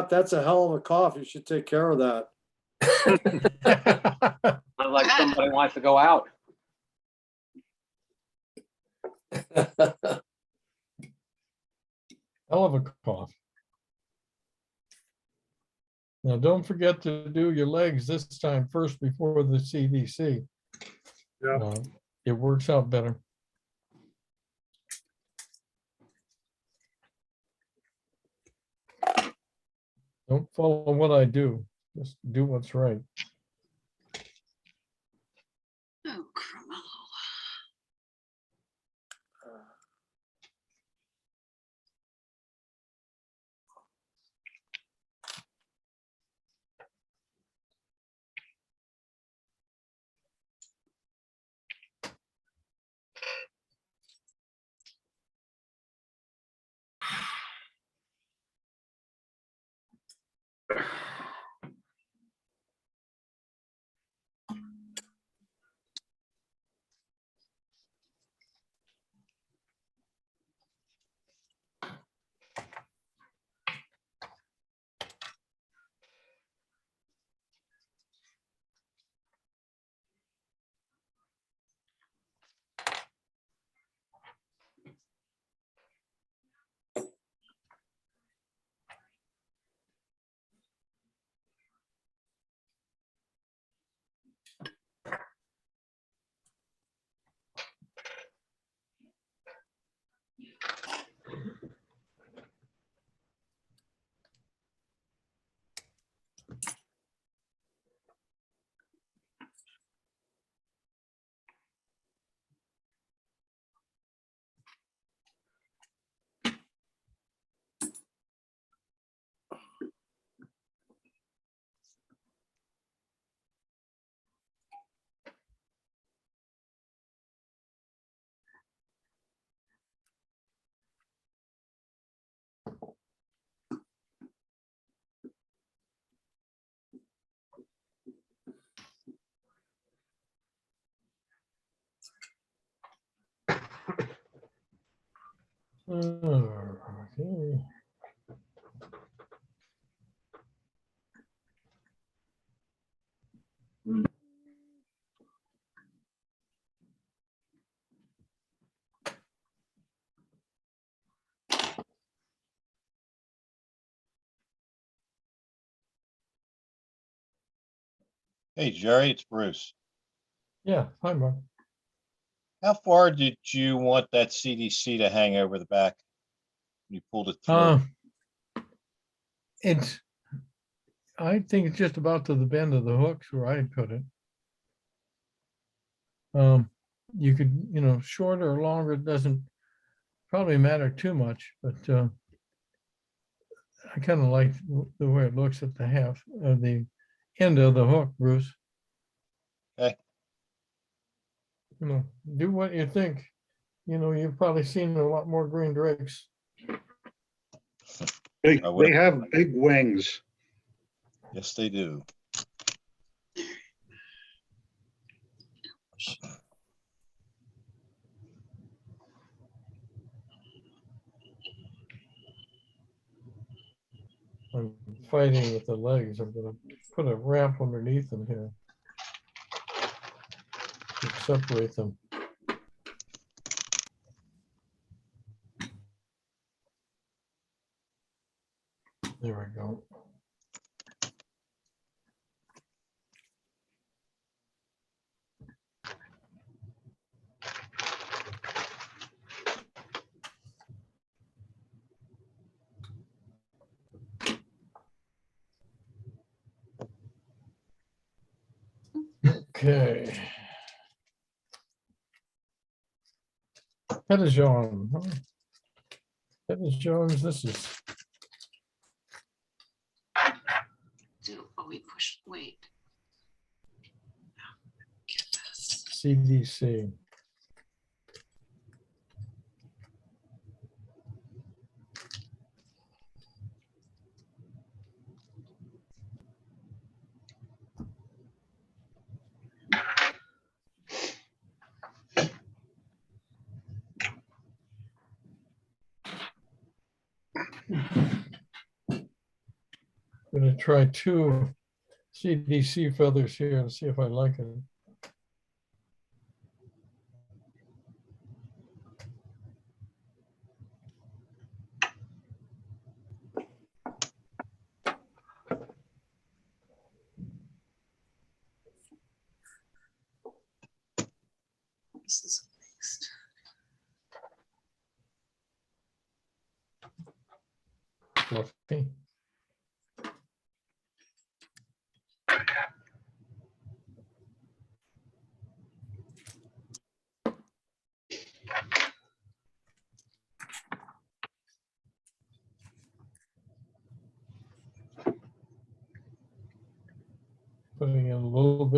That's a hell of a cough. You should take care of that. Sounds like somebody wants to go out. Hell of a cough. Now, don't forget to do your legs this time first before the CDC. Yeah. It works out better. Don't follow what I do. Just do what's right. Oh, criminal. Okay. Hey, Jerry, it's Bruce. Yeah, hi, Mark. How far did you want that CDC to hang over the back? You pulled it through. It's, I think it's just about to the bend of the hooks where I put it. You could, shorter or longer, it doesn't probably matter too much, but I kind of like the way it looks at the half of the end of the hook, Bruce. Okay. Do what you think. You've probably seen a lot more green drakes. They I would- have big wings. Yes, they do. I'm fighting with the legs. I'm gonna put a wrap underneath them here to separate them. There we go. Okay. Caddis, huh? Caddis, this is Oh, we pushed, wait. Get this. CDC. I'm gonna try 2 CDC feathers here and see if I like it. This is mixed. Fluffy.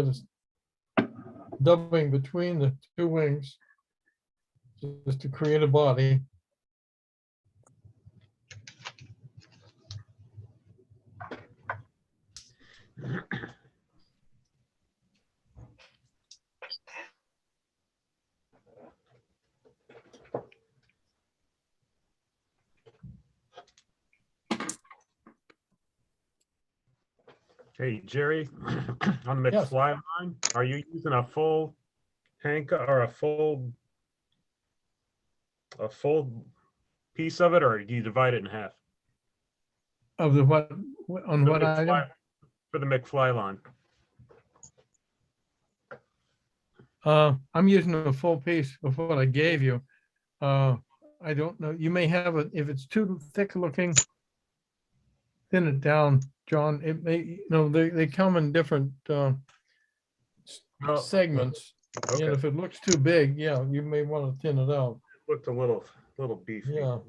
bit of dubbing between the two wings just to create a body. Hey, Jerry, on the Yes. McFly line, are you using a full hank or a full piece of it, or do you divide it in half? Of the what, on The what item? McFly- For the McFly line. I'm using a full piece of what I gave you. I don't know, you may have a, if it's too thick looking, thin it down, John. It may, you know, they come in different Oh, segments. And okay. if it looks too big, yeah, you may want to thin it out. Looked a little beefy. Yeah.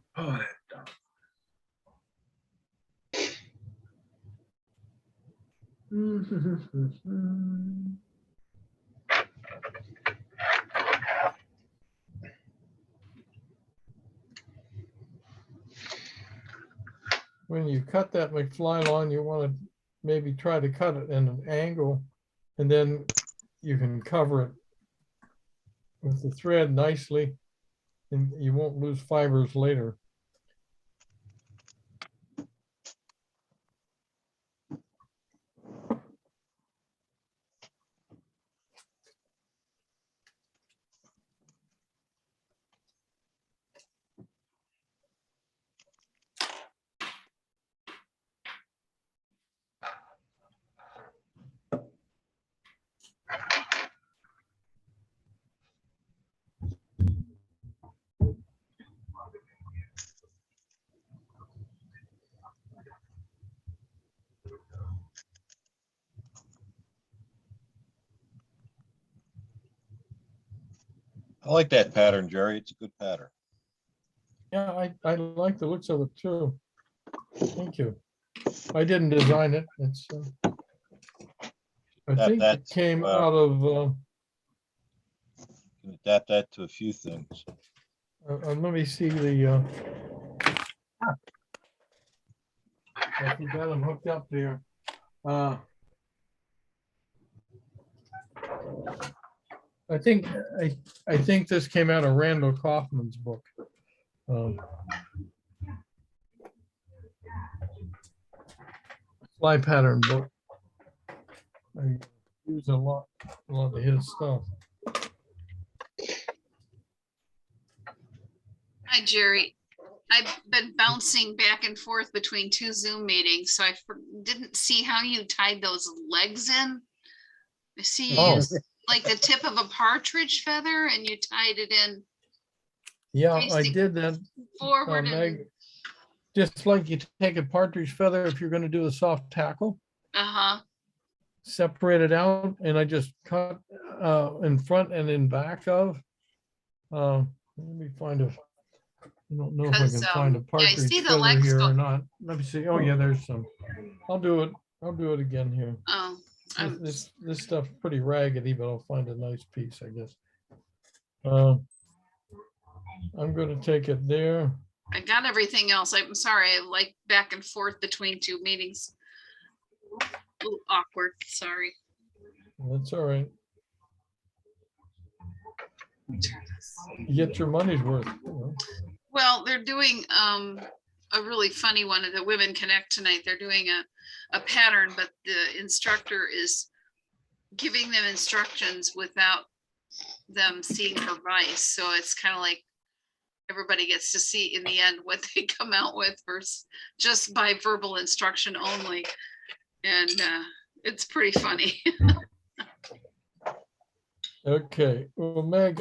When you cut that McFly line, you want to maybe try to cut it in an angle, and then you can cover it with the thread nicely, and you won't lose fibers later. I like that pattern, Jerry. It's a good pattern. Yeah, I like the looks of it too. Thank you. I didn't design it. It's, I think it That's, came out of, Can adapt that to a few things. let me see the, if you got them hooked up there. I think this came out of Randall Kaufman's book. Fly pattern book. I use a lot of his stuff. Hi, Jerry. I've been bouncing back and forth between two Zoom meetings, so I didn't see how you tied those legs in. I see you Oh. used like the tip of a partridge feather and you tied it in Yeah, I Facing did that. forward and, Meg, just like you take a partridge feather, if you're gonna do a soft tackle, uh-huh. separate it out, and I just cut in front and in back of. Let me find a, I don't know if I can 'Cause, find a yeah, I partridge see the feather legs here go- or not. Let me see. Oh, yeah, there's some. I'll do it again here. Oh, This stuff's pretty raggedy, but I'll find a nice piece, I guess. I'm gonna take it there. I got everything else. I'm sorry, I like back and forth between two meetings. A little awkward, sorry. That's all right. You get your money's worth. You know. Well, they're doing a really funny one at the Women Connect tonight. They're doing a pattern, but the instructor is giving them instructions without them seeing her vice. So it's kind of like everybody gets to see in the end what they come out with versus just by verbal instruction only. And it's pretty funny. Okay, well, Meg,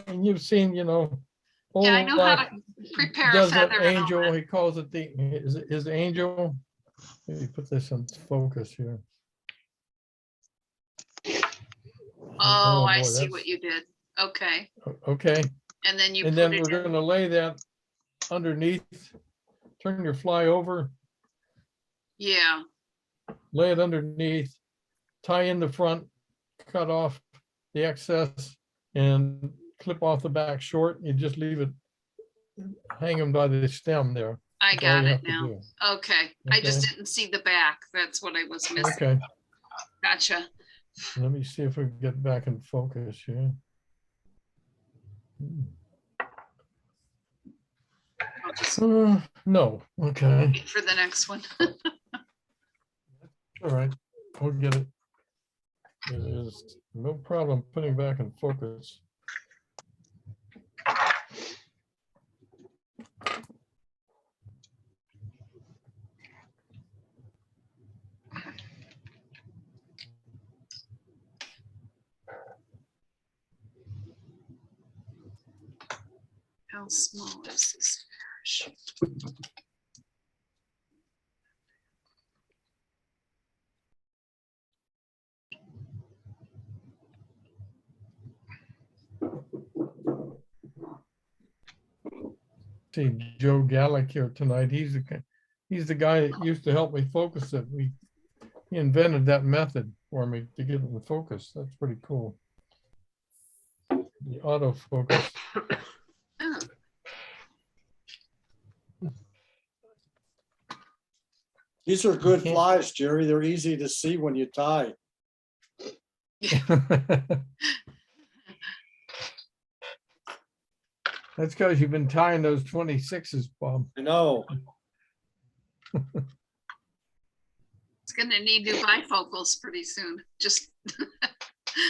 and you've seen, you know. Yeah, I know how Olaf to prepare a does that feather and all angel, that. he calls it his angel. Let me put this in focus here. Oh, I boy, see that's- what you did. Okay. Okay, And then you and put then it we're in. gonna lay that underneath, turn your fly over, Yeah, lay it underneath, tie in the front, cut off the excess and clip off the back short. You just leave it, hang them by the stem there. I That's all got you it have to now. do. Okay, I just Okay. didn't see the back. That's what I was missing. Okay, Gotcha. let me see if we can get back in focus here. I'll just No, okay, wait for the next one. all right, we'll get it. There is no problem putting back in focus. How small is this parachute? See Joe Gallick here tonight. He's the guy that used to help me focus it. He invented that method for me to get it in focus. That's pretty cool. The autofocus. Oh, These are good can't- flies, Jerry. They're easy to see when you tie. That's because you've been tying those 26s, Bob. I know. it's gonna need new bifocals pretty soon. Just,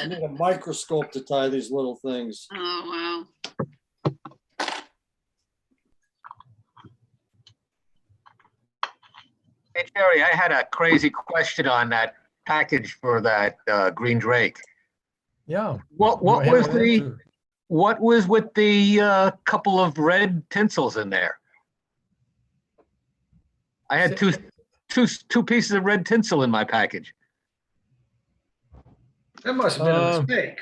I need a microscope to tie these little things. oh, wow. Hey, Terry, I had a crazy question on that package for that green drake. Yeah. What Do I have was an the, answer? what was with the couple of red tinsels in there? I had two pieces of red tinsel in my package. That must have been a mistake.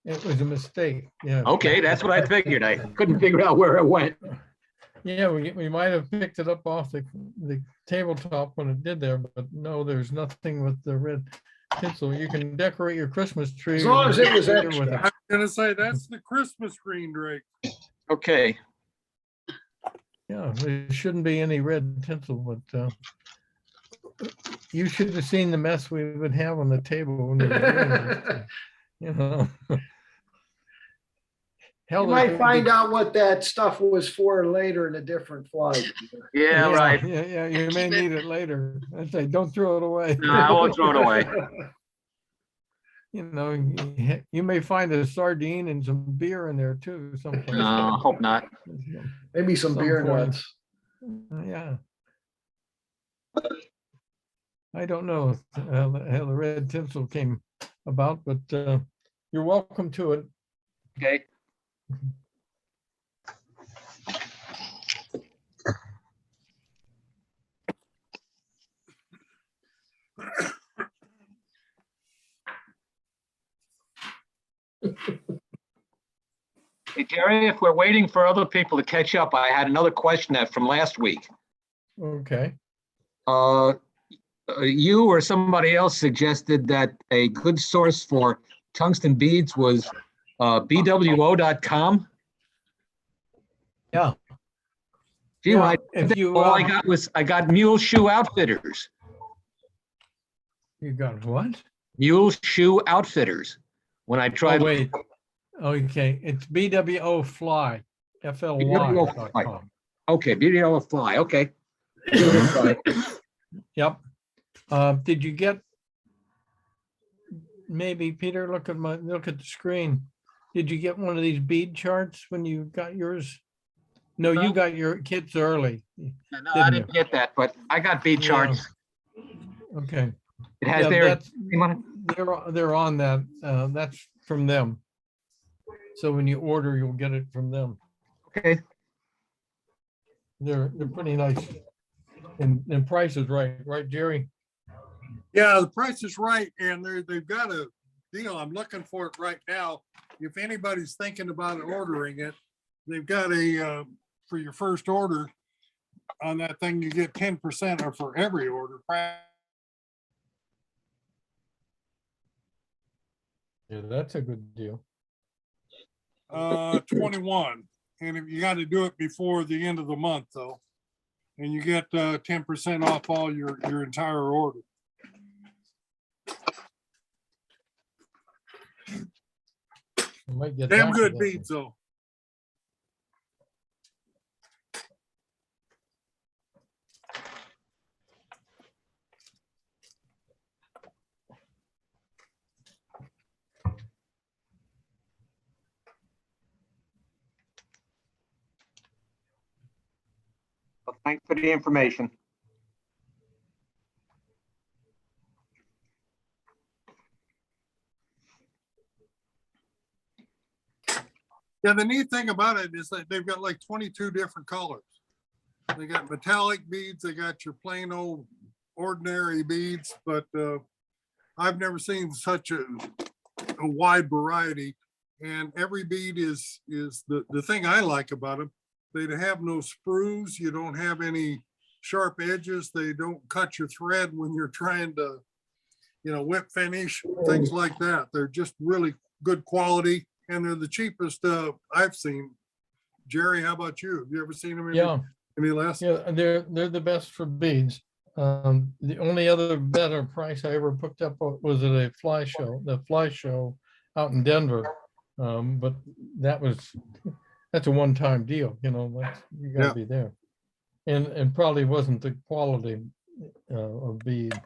It was a mistake, yeah. Okay, that's what I figured. I couldn't figure out where it went. Yeah, we might have picked it up off the tabletop when it did there, but no, there's nothing with the red tinsel. You can decorate your Christmas tree. As long as it was with extra. I was gonna say, that's the Christmas green drake. Okay. Yeah, there shouldn't be any red tinsel, but you should have seen the mess we would have on the table when we were doing this, you know. Hell, You there's might gonna find be- out what that stuff was for later in a different flight. Yeah, right. Yeah, you may Keep it. need it later. I say, don't throw it away. No, I won't throw it away. You know, you may find a sardine and some beer in there too someplace. No, hope not. Maybe some Some beer point. nuts. Yeah. I don't know how the red tinsel came about, but you're welcome to it. Okay. Hey, Jerry, if we're waiting for other people to catch up, I had another question from last week. Okay. You or somebody else suggested that a good source for tungsten beads was bwo.com. Yeah. Gee, Yeah, when I if did that, you, all I got Mule Shoe Outfitters. You got what? Mule Shoe Outfitters. When I Oh, tried. wait. Okay, it's BWO Fly, FLY.com. Okay, BWO Fly. Okay. Yep. Did you get, maybe Peter, look at the screen. Did you get one of these bead charts when you got yours? No, you got your kits early. No, I Didn't didn't get that, but I got bead charts. Okay. It has Yeah, their that's, they're on that. That's from them. So when you order, you'll get it from them. Okay. They're pretty nice. And price is right, Jerry? Yeah, the price is right, and they've got a deal. I'm looking for it right now. If anybody's thinking about ordering it, they've got a for your first order on that thing, you get 10% or for every order. Yeah, that's a good deal. 21. And if you got to do it before the end of the month though. And you get 10% off all your entire order. I might get Damn back to good that beads though. Well, thanks for the information. Yeah, the neat thing about it is that they've got like 22 different colors. They got metallic beads, they got your plain old ordinary beads, but I've never seen such a wide variety. And every bead is the thing I like about them. They have no sprues. You don't have any sharp edges. They don't cut your thread when you're trying to, whip finish, things like that. They're just really good quality. And they're the cheapest I've seen. Jerry, how about you? Have you ever seen them any less? Yeah, they're the best for beads. The only other better price I ever picked up was at a the fly show out in Denver. But that's a one-time deal, you gotta be there. And probably wasn't the quality of bead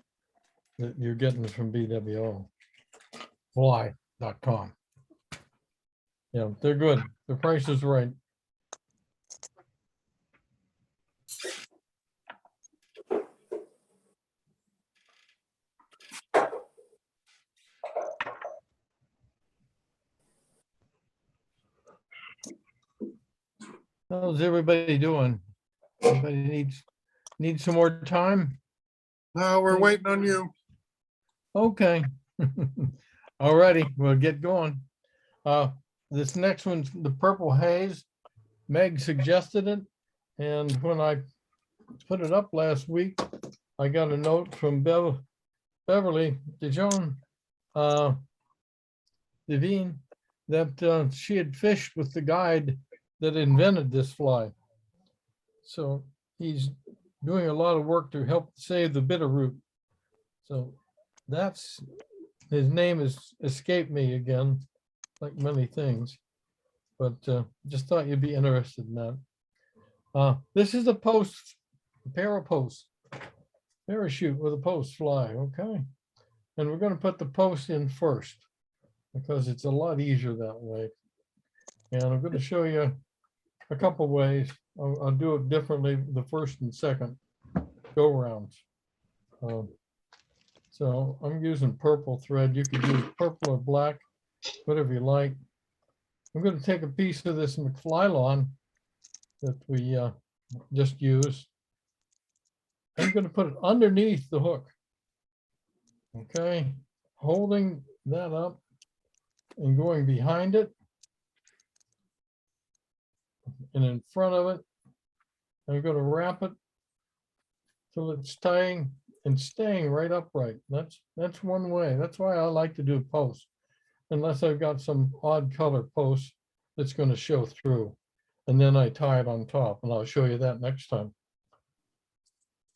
that you're getting from BWO. Fly.com. Yeah, they're good. The price is right. How's everybody doing? Everybody needs some more time? No, we're waiting on you. Okay. All righty, we'll get going. This next one's the purple haze. Meg suggested it. And when I put it up last week, I got a note from Beverly Dijon, Devine, that she had fished with the guide that invented this fly. So he's doing a lot of work to help save the bitterroot. So his name has escaped me again, like many things, but just thought you'd be interested in that. This is a parachute with a post fly, okay? And we're going to put the post in first because it's a lot easier that way. And I'm going to show you a couple ways. I'll do it differently the first and second go rounds. So I'm using purple thread. You could use purple or black, whatever you like. I'm going to take a piece of this McFlylon that we just used. I'm going to put it underneath the hook. Okay, holding that up and going behind it and in front of it. I'm going to wrap it till it's tying and staying right upright. That's one way. That's why I like to do posts, unless I've got some odd color post that's going to show through. And then I tie it on top, and I'll show you that next time.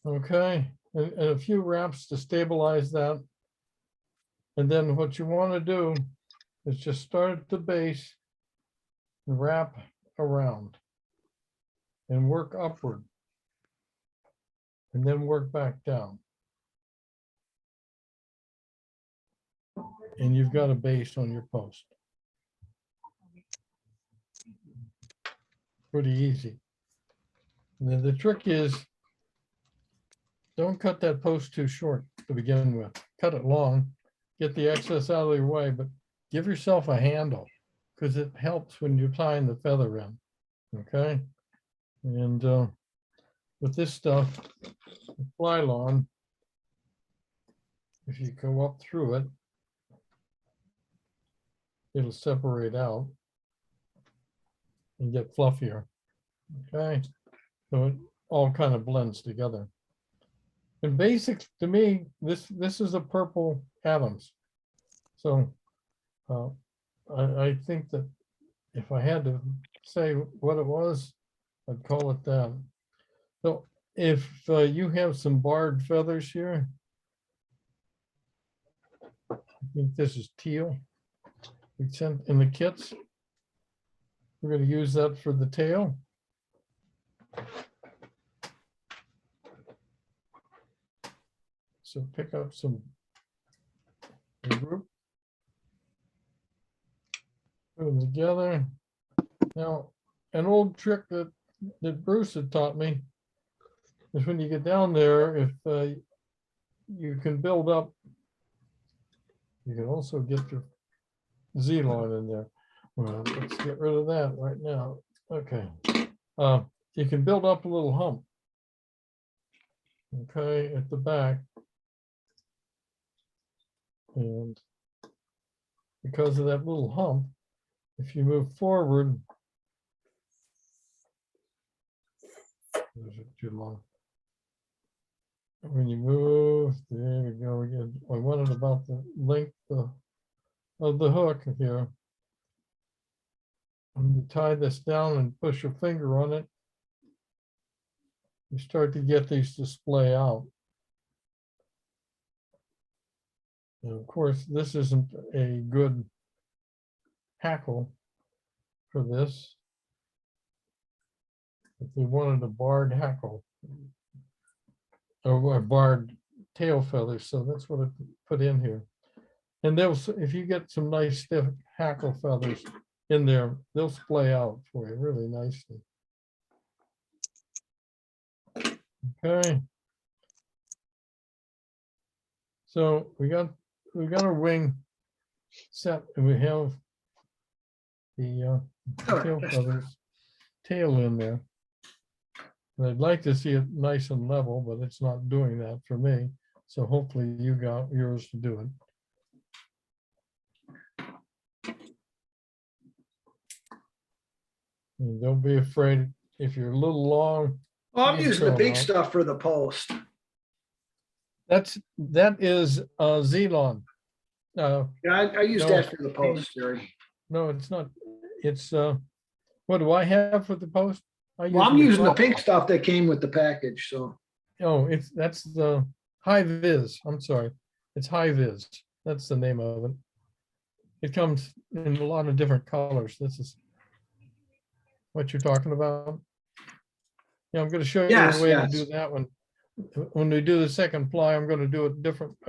Okay, and a few wraps to stabilize that. And then what you want to do is just start at the base and wrap around and work upward and then work back down. And you've got a base on your post. Pretty easy. And then the trick is, don't cut that post too short to begin with. Cut it long, get the excess out of your way, but give yourself a handle because it helps when you're tying the feather in. Okay. And with this stuff, the Flylon, if you go up through it, it'll separate out and get fluffier. Okay. So it all kind of blends together. And basic to me, this is a purple Adams. So I think that if I had to say what it was, I'd call it that. So if you have some barred feathers here, I think this is teal. We sent in the kits. We're going to use that for the tail. So pick up some group. Put them together. Now, an old trick that Bruce had taught me is when you get down there, if you can build up, you can also get your Z-line in there. Well, let's get rid of that right now. Okay. You can build up a little hump. Okay, at the back. And because of that little hump, if you move forward, is it too long? When you move, there we go again. I wanted about the length of the hook here. When you tie this down and push your finger on it, you start to get these to splay out. And of course, this isn't a good hackle for this. If you wanted a barred hackle or a barred tail feather, so that's what I put in here. And they'll, if you get some nice stiff hackle feathers in there, they'll splay out for you really nicely. Okay. So we got our wing set, and we have the tail feathers tail in there. And I'd like to see it nice and level, but it's not doing that for me. So hopefully you got yours to do it. And don't be afraid if you're a little long. Well, I'm you can using the throw 'em pink out. stuff for the post. That is Zelon. Yeah, I use No. that for the post, Jerry. No, it's not. It's what do I have for the post? Well, I'm using the cloth. pink stuff that came with the package, so. Oh, that's the high vis. I'm sorry. It's high vis. That's the name of it. It comes in a lot of different colors. This is what you're talking about. Yeah, I'm going to show you Yes, a way to yes. do that one. When we do the second ply, I'm going to do a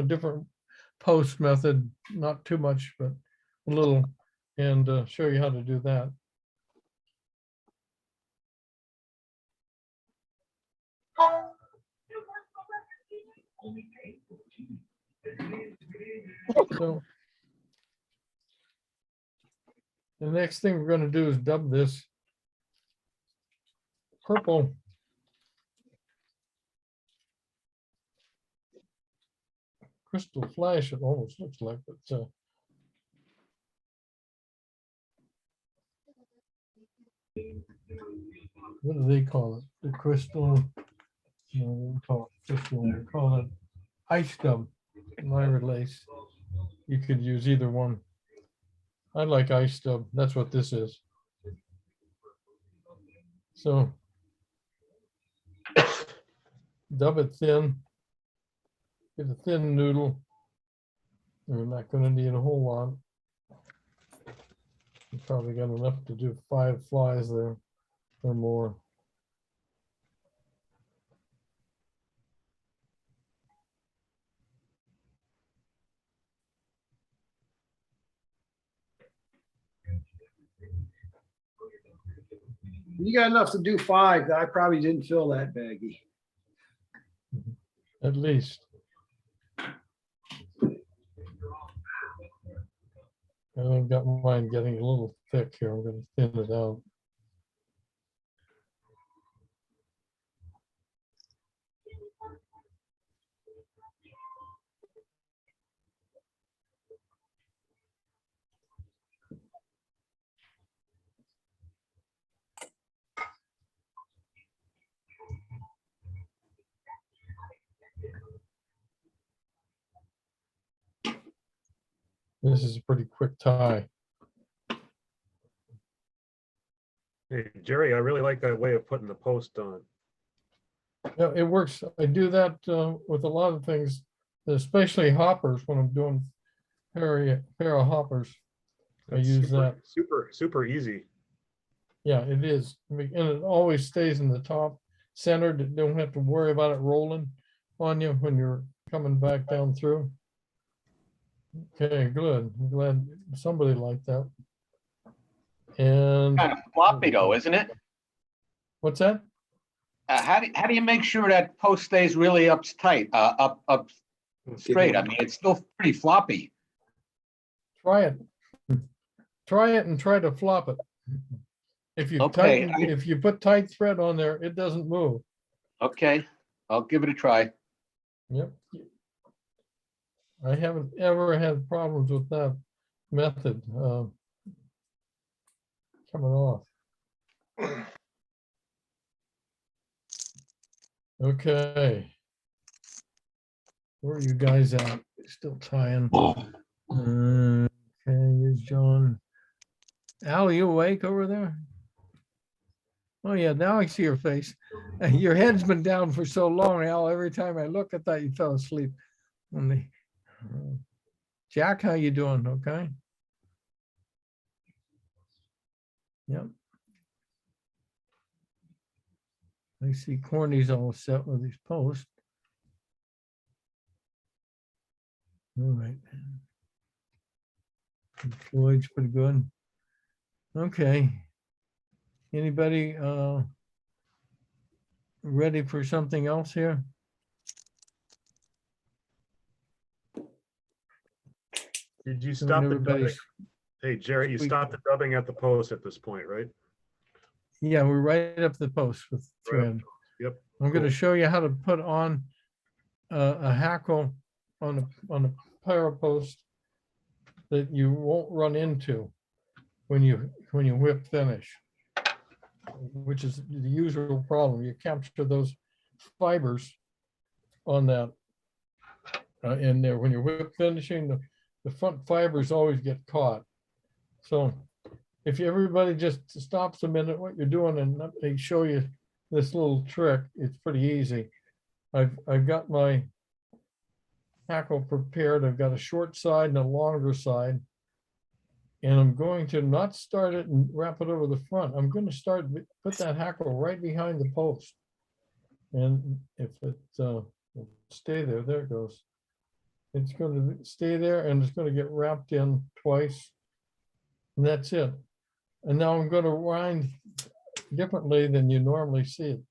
different post method, not too much, but a little, and show you how to do that. So the next thing we're going to do is dub this purple crystal flash. It almost looks like, but what do they call it? The crystal. No, they call it crystal. They call it ice dub. Lyra lace. You could use either one. I like ice dub. That's what this is. So dub it thin. Get a thin noodle. We're not going to need a whole lot. You probably got enough to do 5 flies there or more. You got enough to do 5. I probably didn't fill that baggie. At least. I've got mine getting a little thick here. I'm going to thin it out. This is a pretty quick tie. Hey, Jerry, I really like that way of putting the post on. Yeah, it works. I do that with a lot of things, especially hoppers when I'm doing pair of hoppers. I That's use that. super easy. Yeah, it is. And it always stays in the top centered. You don't have to worry about it rolling on you when you're coming back down through. Okay, good. I'm glad somebody liked that. And Kind of floppy though, isn't it? what's that? How do you make sure that post stays really up tight, up straight? I mean, it's still pretty floppy. Try it. Try it and try to flop it. If you Okay, tighten, if you put tight thread on there, it doesn't move. Okay, I'll give it a try. Yep. I haven't ever had problems with that method coming off. Okay. Where are you guys at? Still tying. Okay, here's John. Al, are you awake over there? Oh yeah, now I see your face. Your head's been down for so long, Al. Every time I look, I thought you fell asleep. Jack, how you doing? Okay. Yep. I see Corny's all set with his post. All right. And Floyd's pretty good. Okay. Anybody ready for something else here? Did you Doing stop the dubbing? everybody's- Hey, Jerry, you squeak. stopped the dubbing at the post at this point, right? Yeah, we're right up the post with thread. Yep. I'm going to cool. show you how to put on a hackle on a pair post that you won't run into when you whip finish, which is the usual problem. You capture those fibers on that in there. When you're whip finishing, the front fibers always get caught. So if everybody just stops a minute what you're doing and let me show you this little trick, it's pretty easy. I've got my hackle prepared. I've got a short side and a longer side. And I'm going to not start it and wrap it over the front. I'm going to put that hackle right behind the post. And if it stay there, there it goes. It's going to stay there and it's going to get wrapped in twice. And that's it. And now I'm going to wind differently than you normally see it.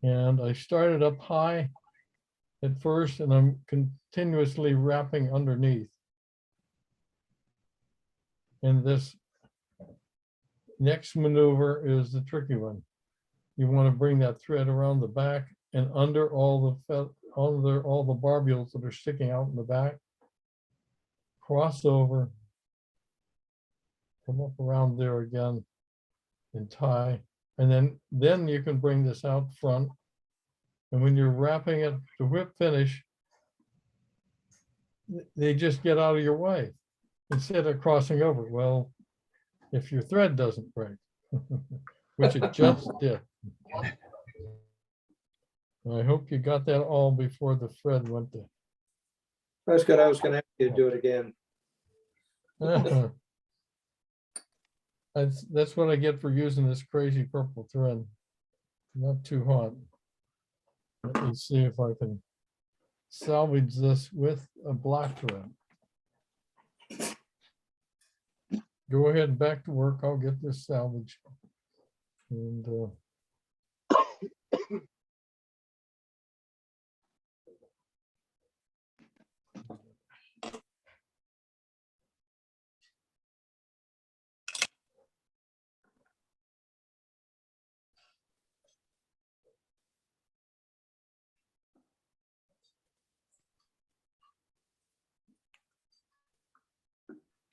And I started up high at first, and I'm continuously wrapping underneath. And this next maneuver is the tricky one. You want to bring that thread around the back and under all the barbules that are sticking out in the back. Cross over, come up around there again, and tie. And then you can bring this out front. And when you're wrapping it to whip finish, they just get out of your way instead of crossing over. Well, if your thread doesn't break, which it just did. I hope you got that all before the thread went to. That's good. I was gonna ask you to do it again. That's what I get for using this crazy purple thread. Not too hot. Let me see if I can salvage this with a black thread. Go ahead, back to work. I'll get this salvaged. And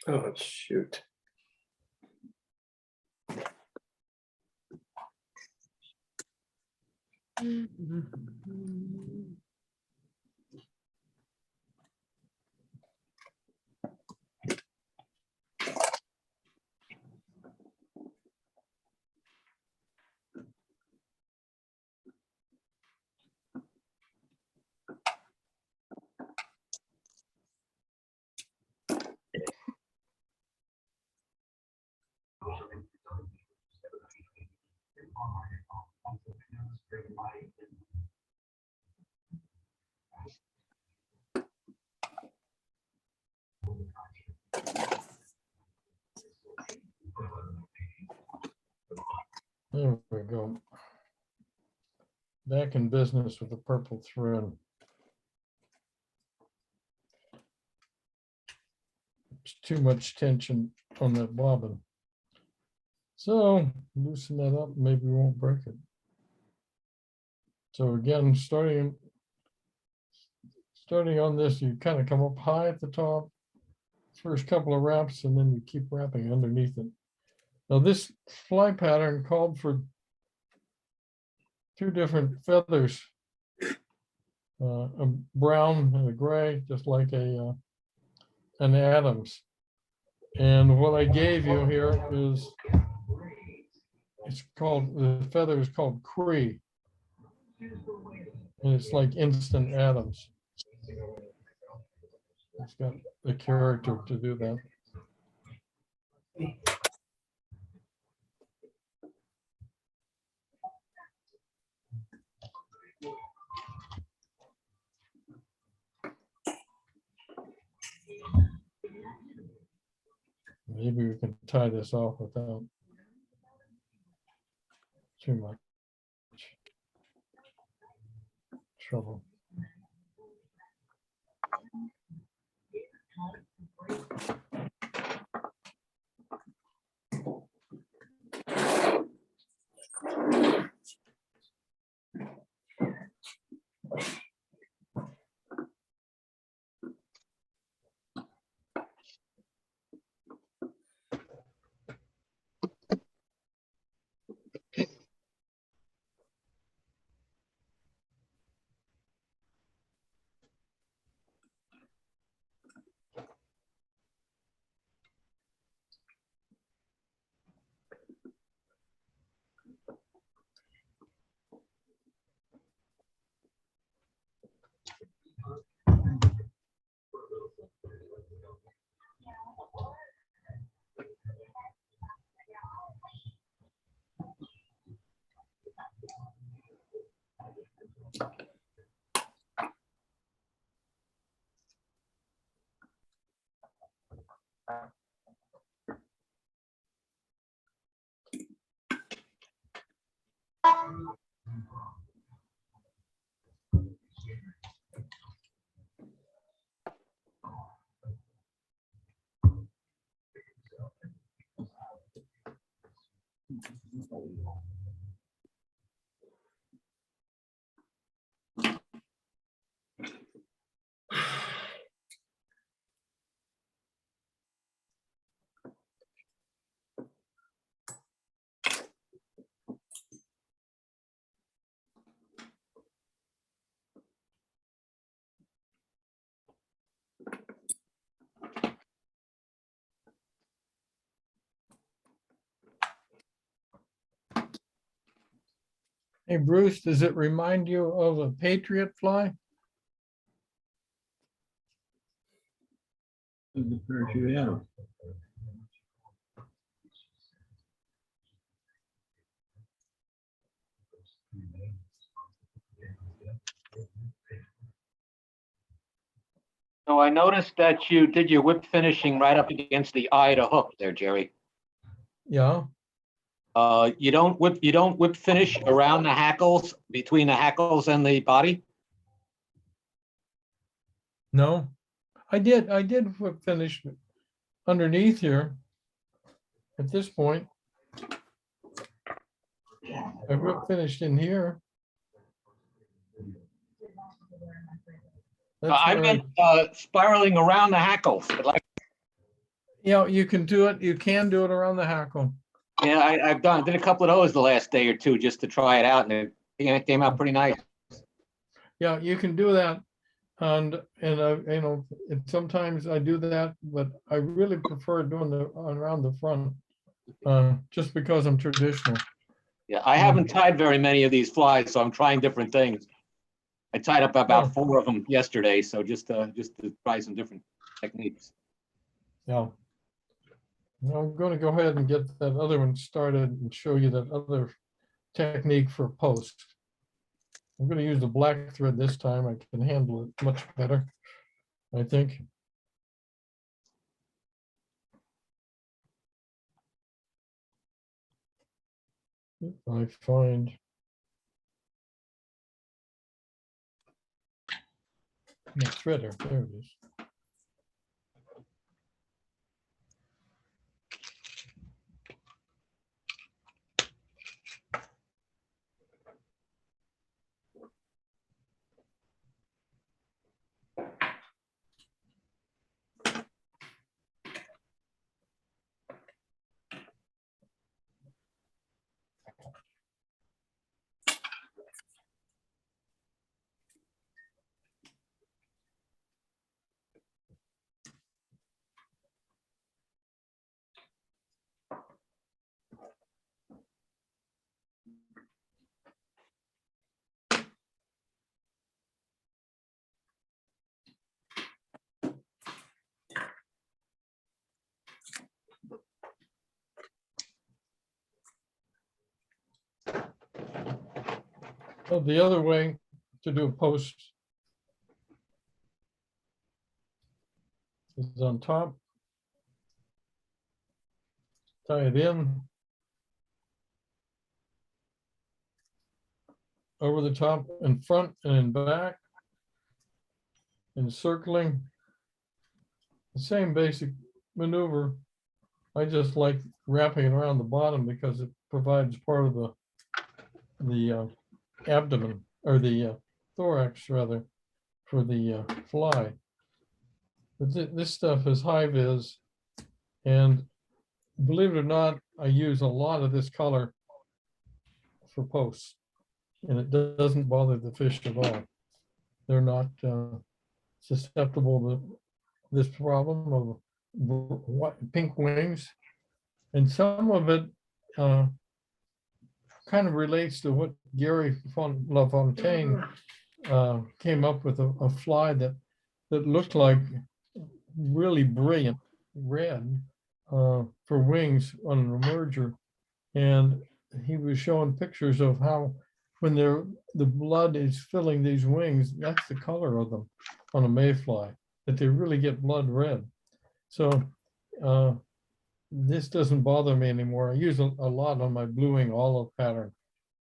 Oh, shoot. There we go. Back in business with the purple thread. There's too much tension on that bobbin. So loosen that up, maybe we won't break it. So again, starting on this, you kind of come up high at the top, first couple of wraps, and then you keep wrapping underneath it. Now this fly pattern called for 2 different feathers, a brown and a gray, just like an Adams. And what I gave you here is, the feather is called Cree. And it's like instant Adams. It's got the character to do that. Maybe we can tie this off without too much trouble. Hey, Bruce, does it remind you of a Patriot fly? Yeah. So I noticed that you did your whip finishing right up against the eye to hook there, Jerry. Yeah. You don't whip finish around the hackles, between the hackles and the body? No, I did whip finish underneath here. At this point, I whip finished in here. That's I where meant spiraling around the hackles. Like, yeah, you can do it. You can do it around the hackle. yeah, I've did a couple of those the last day or two just to try it out, and it came out pretty nice. Yeah, you can do that. And sometimes I do that, but I really prefer doing the around the front, just because I'm traditional. Yeah, I haven't tied very many of these flies, so I'm trying different things. I tied up about 4 of them yesterday, so just to try some different techniques. Yeah. Now I'm going to go ahead and get that other one started and show you that other technique for post. I'm going to use the black thread this time. I can handle it much better, I think. If I find my threader, there it is. Well, the other way to do a post is on top. Tie it in. Over the top in front and in back. Encircling. The same basic maneuver. I just like wrapping it around the bottom because it provides part of the abdomen or the thorax rather for the fly. But this stuff is high vis, and believe it or not, I use a lot of this color for posts, and it doesn't bother the fish at all. They're not susceptible to this problem of pink wings, and some of it kind of relates to what Gary LaFontaine came up with a fly that looked like really brilliant red for wings on an emerger, and he was showing pictures of how when the blood is filling these wings, that's the color of them on a mayfly, that they really get blood red. So this doesn't bother me anymore. I use a lot on my bluing olive pattern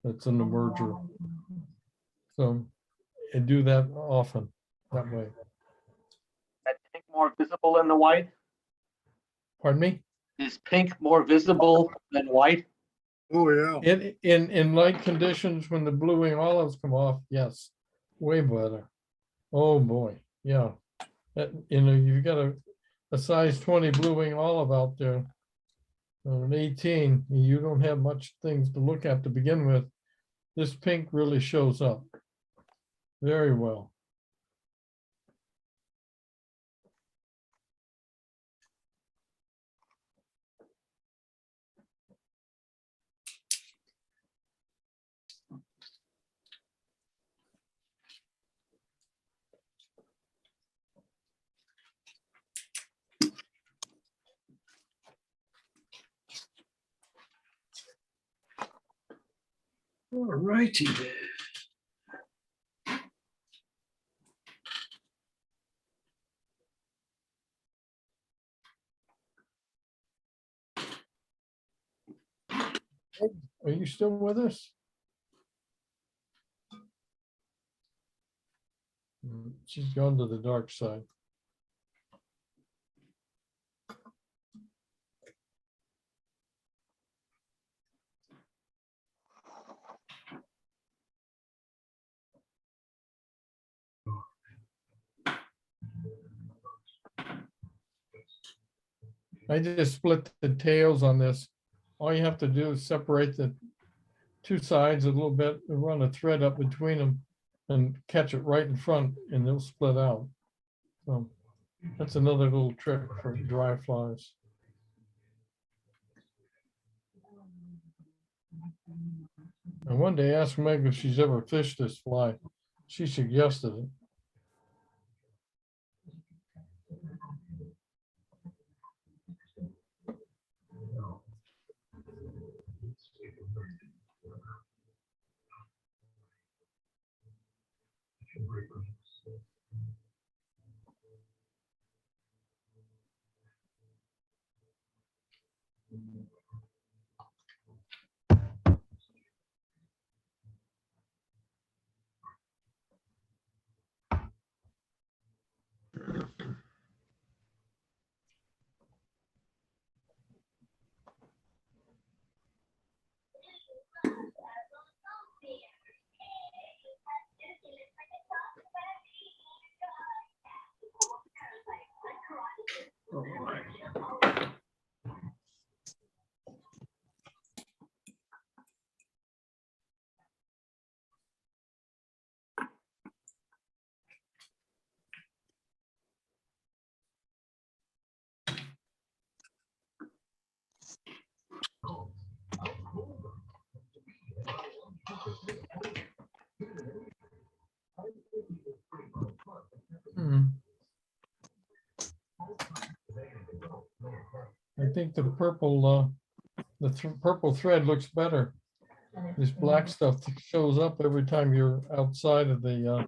that's an emerger. So I do that often that way. That pink more visible than the white? Pardon me? Is pink more visible than white? Oh, yeah. In light conditions, when the bluing olives come off, yes, way better. Oh, boy, yeah. You've got a size 20 bluing olive out there, an 18, you don't have much things to look at to begin with. This pink really shows up very well. All righty then. Are you still with us? She's gone to the dark side. I just split the tails on this. All you have to do is separate the two sides a little bit and run a thread up between them and catch it right in front and they'll split out. So that's another little trick for dry flies. And one day asked Meg if she's ever fished this fly. She suggested it. All right. Hmm. I think the purple, purple thread looks better. This black stuff shows up every time you're outside of the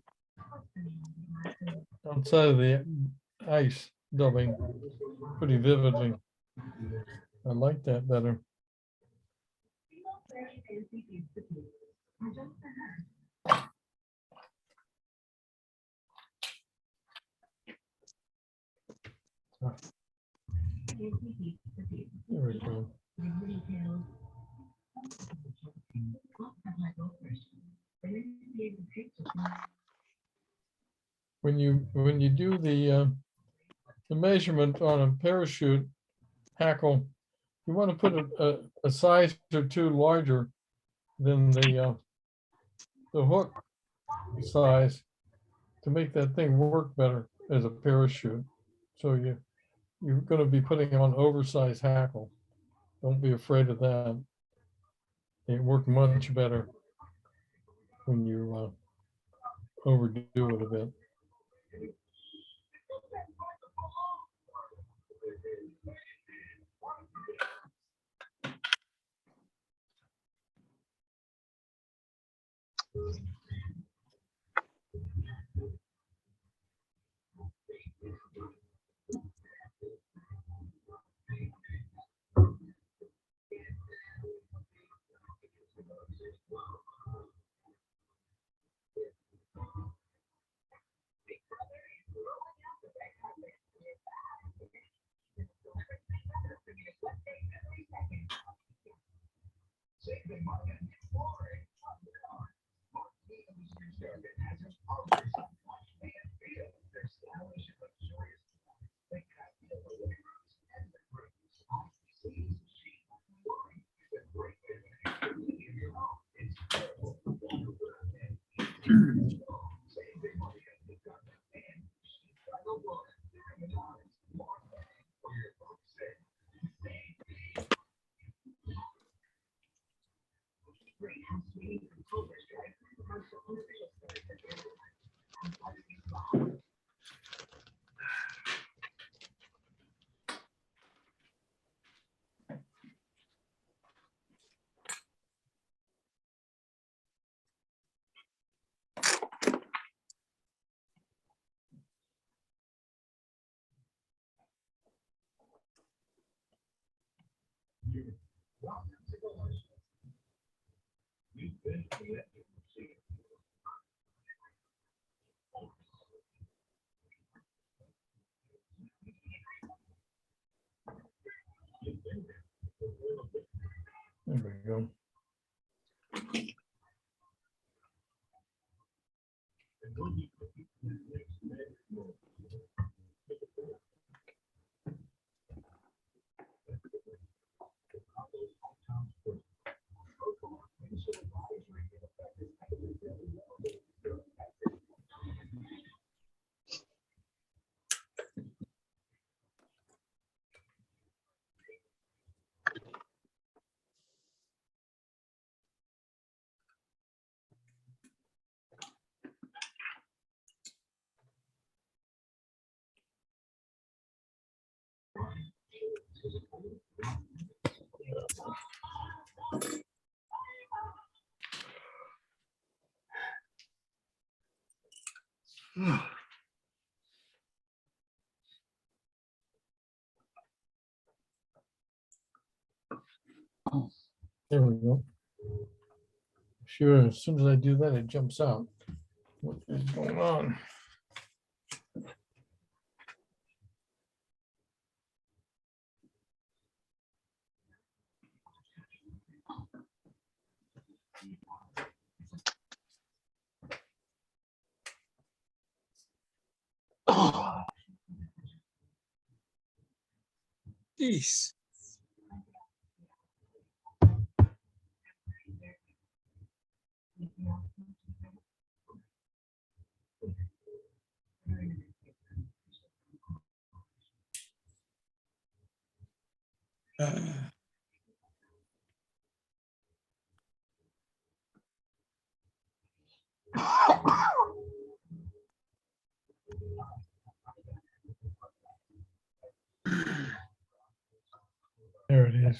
ice dubbing pretty vividly. I like that better. There we go. When you do the measurement on a parachute hackle, you want to put a size or two larger than the hook size to make that thing work better as a parachute. So you're going to be putting on oversized hackle. Don't be afraid of that. It worked much better when you overdo it a bit. There we go. There we go. Sure, as soon as I do that, it jumps out. What is going on? Jeez. There it is.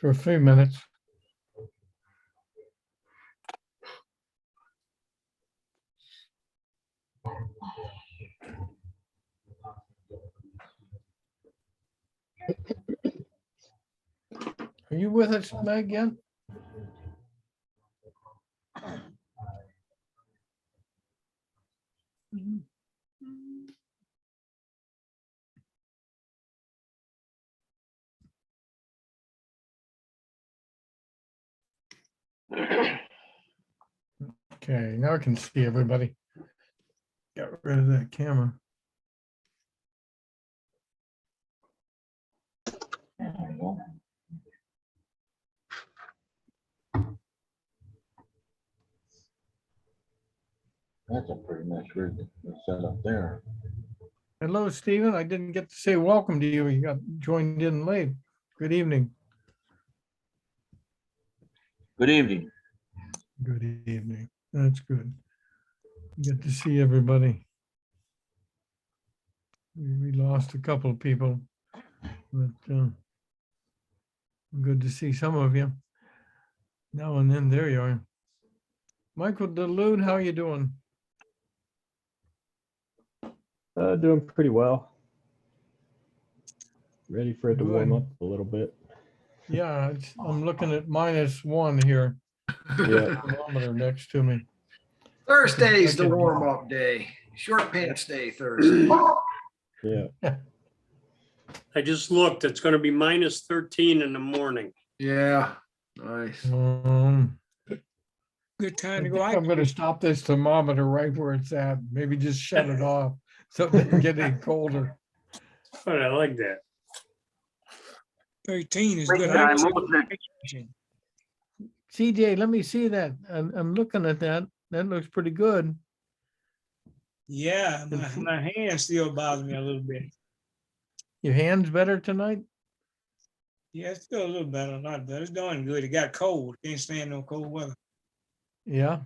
For a few minutes. Are you with us, Meg, yet? Okay, now I can see everybody. Got rid of that camera. That's a pretty nice rig set up there. Hello, Stephen. I didn't get to say welcome to you. You got joined in late. Good evening. Good evening. Good evening. That's good. Good to see everybody. We lost a couple of people, but good to see some of you. Now and then, there you are. Michael Delude, how are you doing? Doing pretty well. Ready for it to warm Good. up a little bit. Yeah, I'm looking at -1 here. Yeah. Thermometer next to me. Thursday's the I could- warm-up day. Short pants day, Thursday. Yeah. I just looked, it's gonna be -13 in the morning. Yeah, nice. Good I time to think go I'm out. gonna stop this thermometer right where it's at. Maybe just shut it off so it doesn't get any colder. But I like that. 13 is Wait, good. can I move the- CJ, let me see that. I'm looking at that. That looks pretty good. Yeah, my hand still bothers me a little bit. Your hand's better tonight? Yeah, it's still a little better, not better. It's doing good. It got cold. Can't stand no cold weather. Yeah.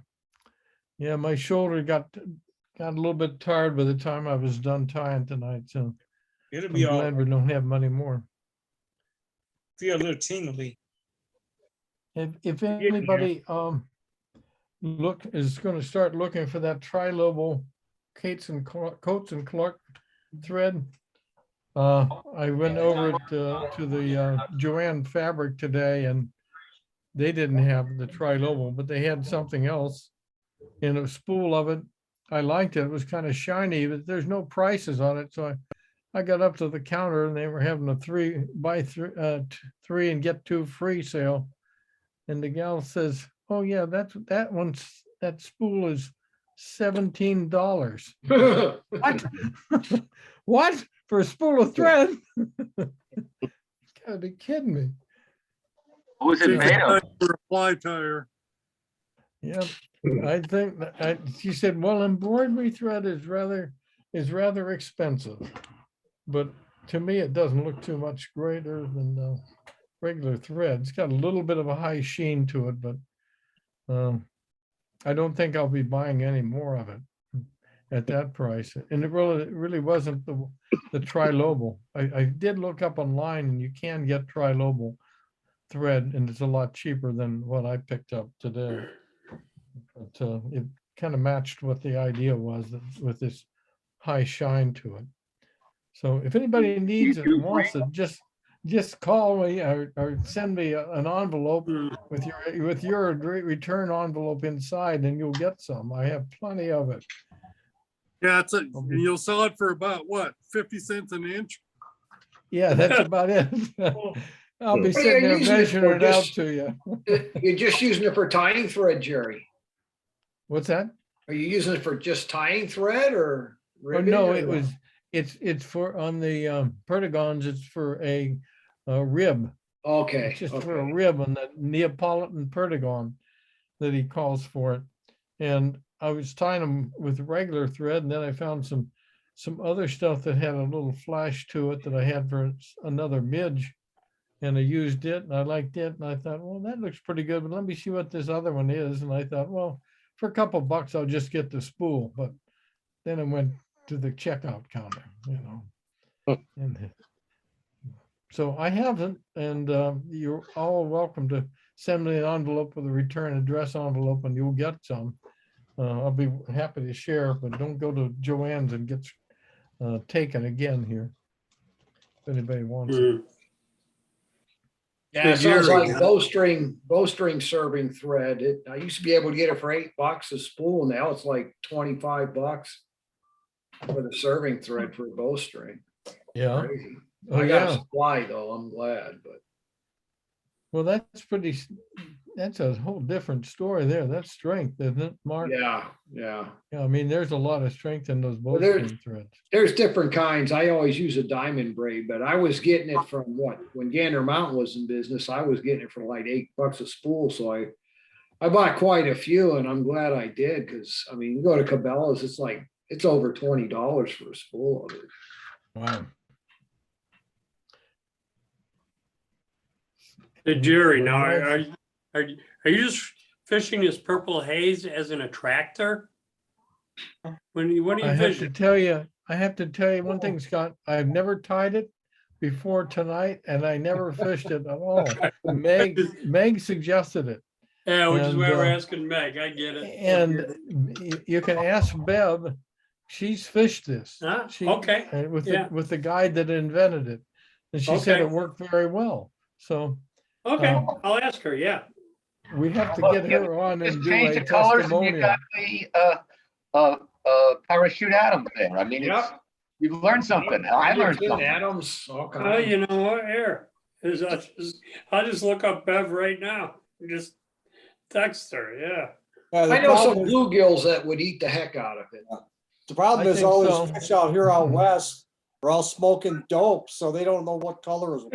Yeah, my shoulder got a little bit tired by the time I was done tying tonight, so It'll I'm be all glad right. we don't have many more. Feel a little tingly. If anybody is gonna start looking for that tri-lobe Coates and Clark thread, I went over to the Joanne Fabric today, and they didn't have the tri-lobe, but they had something else in a spool of it. I liked it. It was kind of shiny, but there's no prices on it, so I got up to the counter and they were having a buy three and get 2 free sale. And the gal says, "Oh yeah, that spool is $17." What? What? For a spool of thread? Gotta be kidding me. Who's it made of? For a fly tire. Yeah, I think she said, well, embroidery thread is rather expensive. But to me, it doesn't look too much greater than regular thread. It's got a little bit of a high sheen to it, but I don't think I'll be buying any more of it at that price. And it really wasn't the tri-lobe. I did look up online and you can get tri-lobe thread and it's a lot cheaper than what I picked up today. But it kind of matched what the idea was with this high shine to it. So if anybody needs it, wants it, just just call me or send me an envelope with your return envelope inside and you'll get some. I have plenty of it. Yeah, you'll sell it for about what, 50 cents an inch? Yeah, that's about it. I'll be What are sitting you there using it for? measuring it out Just- to you. You're just using it for tying thread, Jerry? What's that? Are you using it for just tying thread or? Oh, ribbing no, or it what? was, it's for, on the Perdigons, it's for a rib. Okay, It's just for a okay. rib on the Neapolitan Perdigon that he calls for it. And I was tying them with regular thread, and then I found some other stuff that had a little flash to it that I had for another midge. And I used it and I liked it. And I thought, well, that looks pretty good, but let me see what this other one is. And I thought, well, for a couple bucks, I'll just get the spool. But then I went to the checkout counter, you know. And so I haven't, and you're all welcome to send me an envelope with a return address envelope and you'll get some. I'll be happy to share, but don't go to Joanne's and get taken again here. If anybody wants it. Yeah, it Hey, sounds Jerry. like bowstring serving thread. I used to be able to get it for $8 a spool. Now it's like $25 for the serving thread for a bowstring. Yeah. Crazy. Oh, I got a yeah. supply though. I'm glad, but Well, that's a whole different story there. That's strength, isn't it, Mark? yeah. Yeah, I mean, there's a lot of strength in those Well, there- bowstring threads. There's different kinds. I always use a diamond braid, but I was getting it from when Gander Mountain was in business, I was getting it for like $8 a spool. So I bought quite a few and I'm glad I did. Cause I mean, you go to Cabela's, it's over $20 for a spool of it. Wow. Hey, Jerry, now, are you just fishing this purple haze as an attractor? What are you I have to fishing? tell you, one thing, Scott, I've never tied it before tonight and I never fished it at all. Meg suggested it. Yeah, which is why and, we're asking Meg. I get it. And you can ask Bev, she's fished this. Ah, She- okay, and with yeah. the guy that invented it. And she said Okay. it worked very well. So Okay, I'll ask her, yeah. we have to get her on and Just do change a the colors and you testimonial. got the parachute Adams there. I mean, Yep. you've learned something. I learned something. Adams, all Oh, kinds. you know what, here, I'll just look up Bev right now. Just text her, yeah. The I know some problem is- bluegills that would eat the heck out of it. The problem I is think all so. these fish out here out west are all smoking dope, so they don't know what color is what.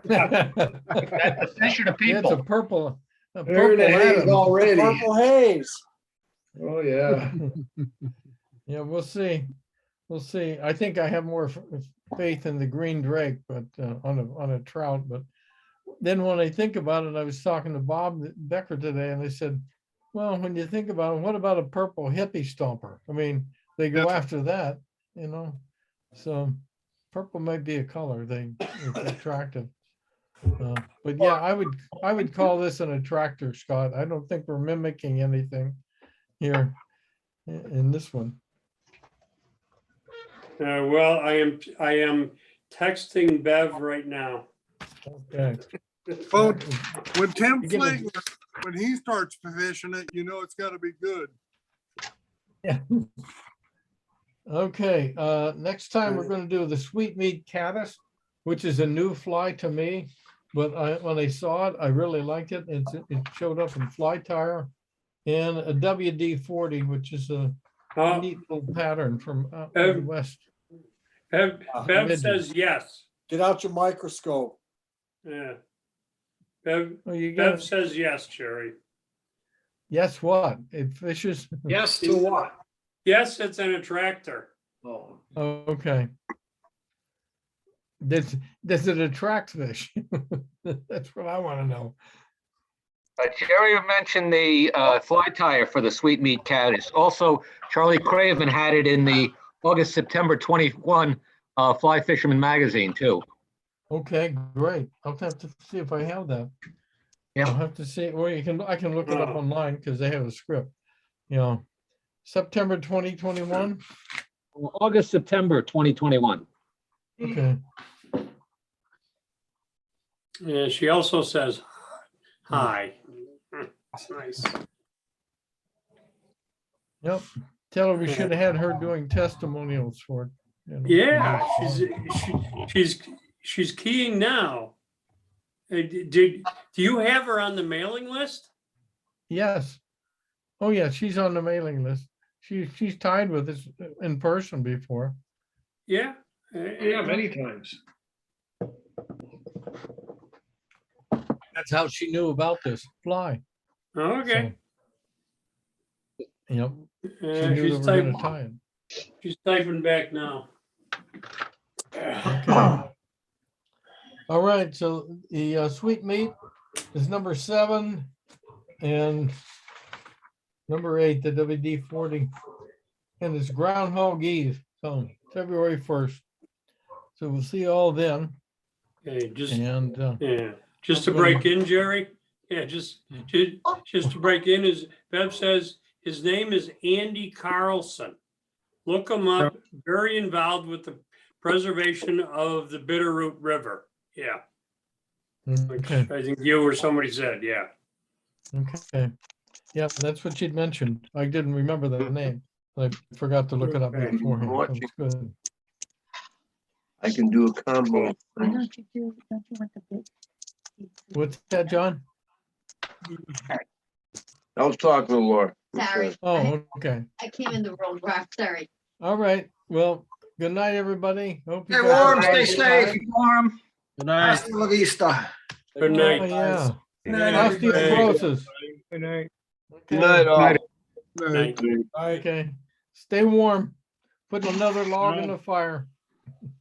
The fish are the Yeah, it's people. a purple. A They're in the purple haze Adams. already. Purple haze. Oh, yeah. Yeah, we'll see. We'll see. I think I have more faith in the green drake, but on a trout. But then when I think about it, I was talking to Bob Becker today, and I said, "Well, when you think about it, what about a purple hippie stomper? I mean, they go after that, you know. So purple might be a color. It's attractive. But yeah, I would call this an attractor, Scott. I don't think we're mimicking anything here in this one. Well, I am texting Bev right now. Okay. Well, when Tim You give it- Flagler, when he starts fishing it, you know it's gotta be good. Yeah. Okay, next time we're gonna do the sweet meat caddis, which is a new fly to me. But when I saw it, I really liked it. It showed up in Fly Tire and a WD-40, which is a Oh, neat little pattern from out west. Bev midget. says yes. Get out your microscope. Yeah. Bev Oh, you got it. says yes, Jerry. Yes, what? It fishes? Yes to what? Yes, it's an attractor. Oh, Oh, okay. Does it attract fish? That's what I want to know. Jerry mentioned the fly tire for the sweet meat caddis. Also, Charlie Craven had it in the August, September 21 Fly Fisherman magazine too. Okay, great. I'll have to see if I have that. Yeah. I'll have to see, or I can look it up Oh. online because they have a script. You know, September 2021. August, September 2021. Okay. Yeah, she also says hi. Nice. Yep. Tell her we should have had her doing testimonials for it. you know. Yeah, she's keying now. Do you have her on the mailing list? Yes. Oh, yeah, she's on the mailing list. She's tied with us in person before. Yeah. Yeah, many times. That's how she knew about this fly. Okay. Yep. She knew She's that we're gonna typing, tie it. she's typing back now. Okay. All right, so the sweet meat is number 7 and number 8, the WD-40. And it's Groundhog Eve, so February 1st. So we'll see you all then. Okay, just to I'm break gonna- in, Jerry. Yeah, just to break in, is Bev says his name is Andy Carlson. Look him up. Very involved with the preservation of the Bitterroot River. Yeah, which Okay, I think you or somebody said. Yeah. okay. Yeah, that's what she'd mentioned. I didn't remember the name. I forgot to look it up Okay. beforehand. So it's good. I can do a combo. Why don't you want the big? What's that, John? I was talking to Laura. Sorry. Oh, okay. I came in the wrong rock, sorry. All right. Well, good night, everybody. Hope you Stay guys warm, have stay a good safe. time. Warm. Good Hasta la vista. Good Oh, night. yeah. Good night, everybody. Osteoporosis. Good night. Good night, all. Night. Okay. Stay warm. Put another log in the fire.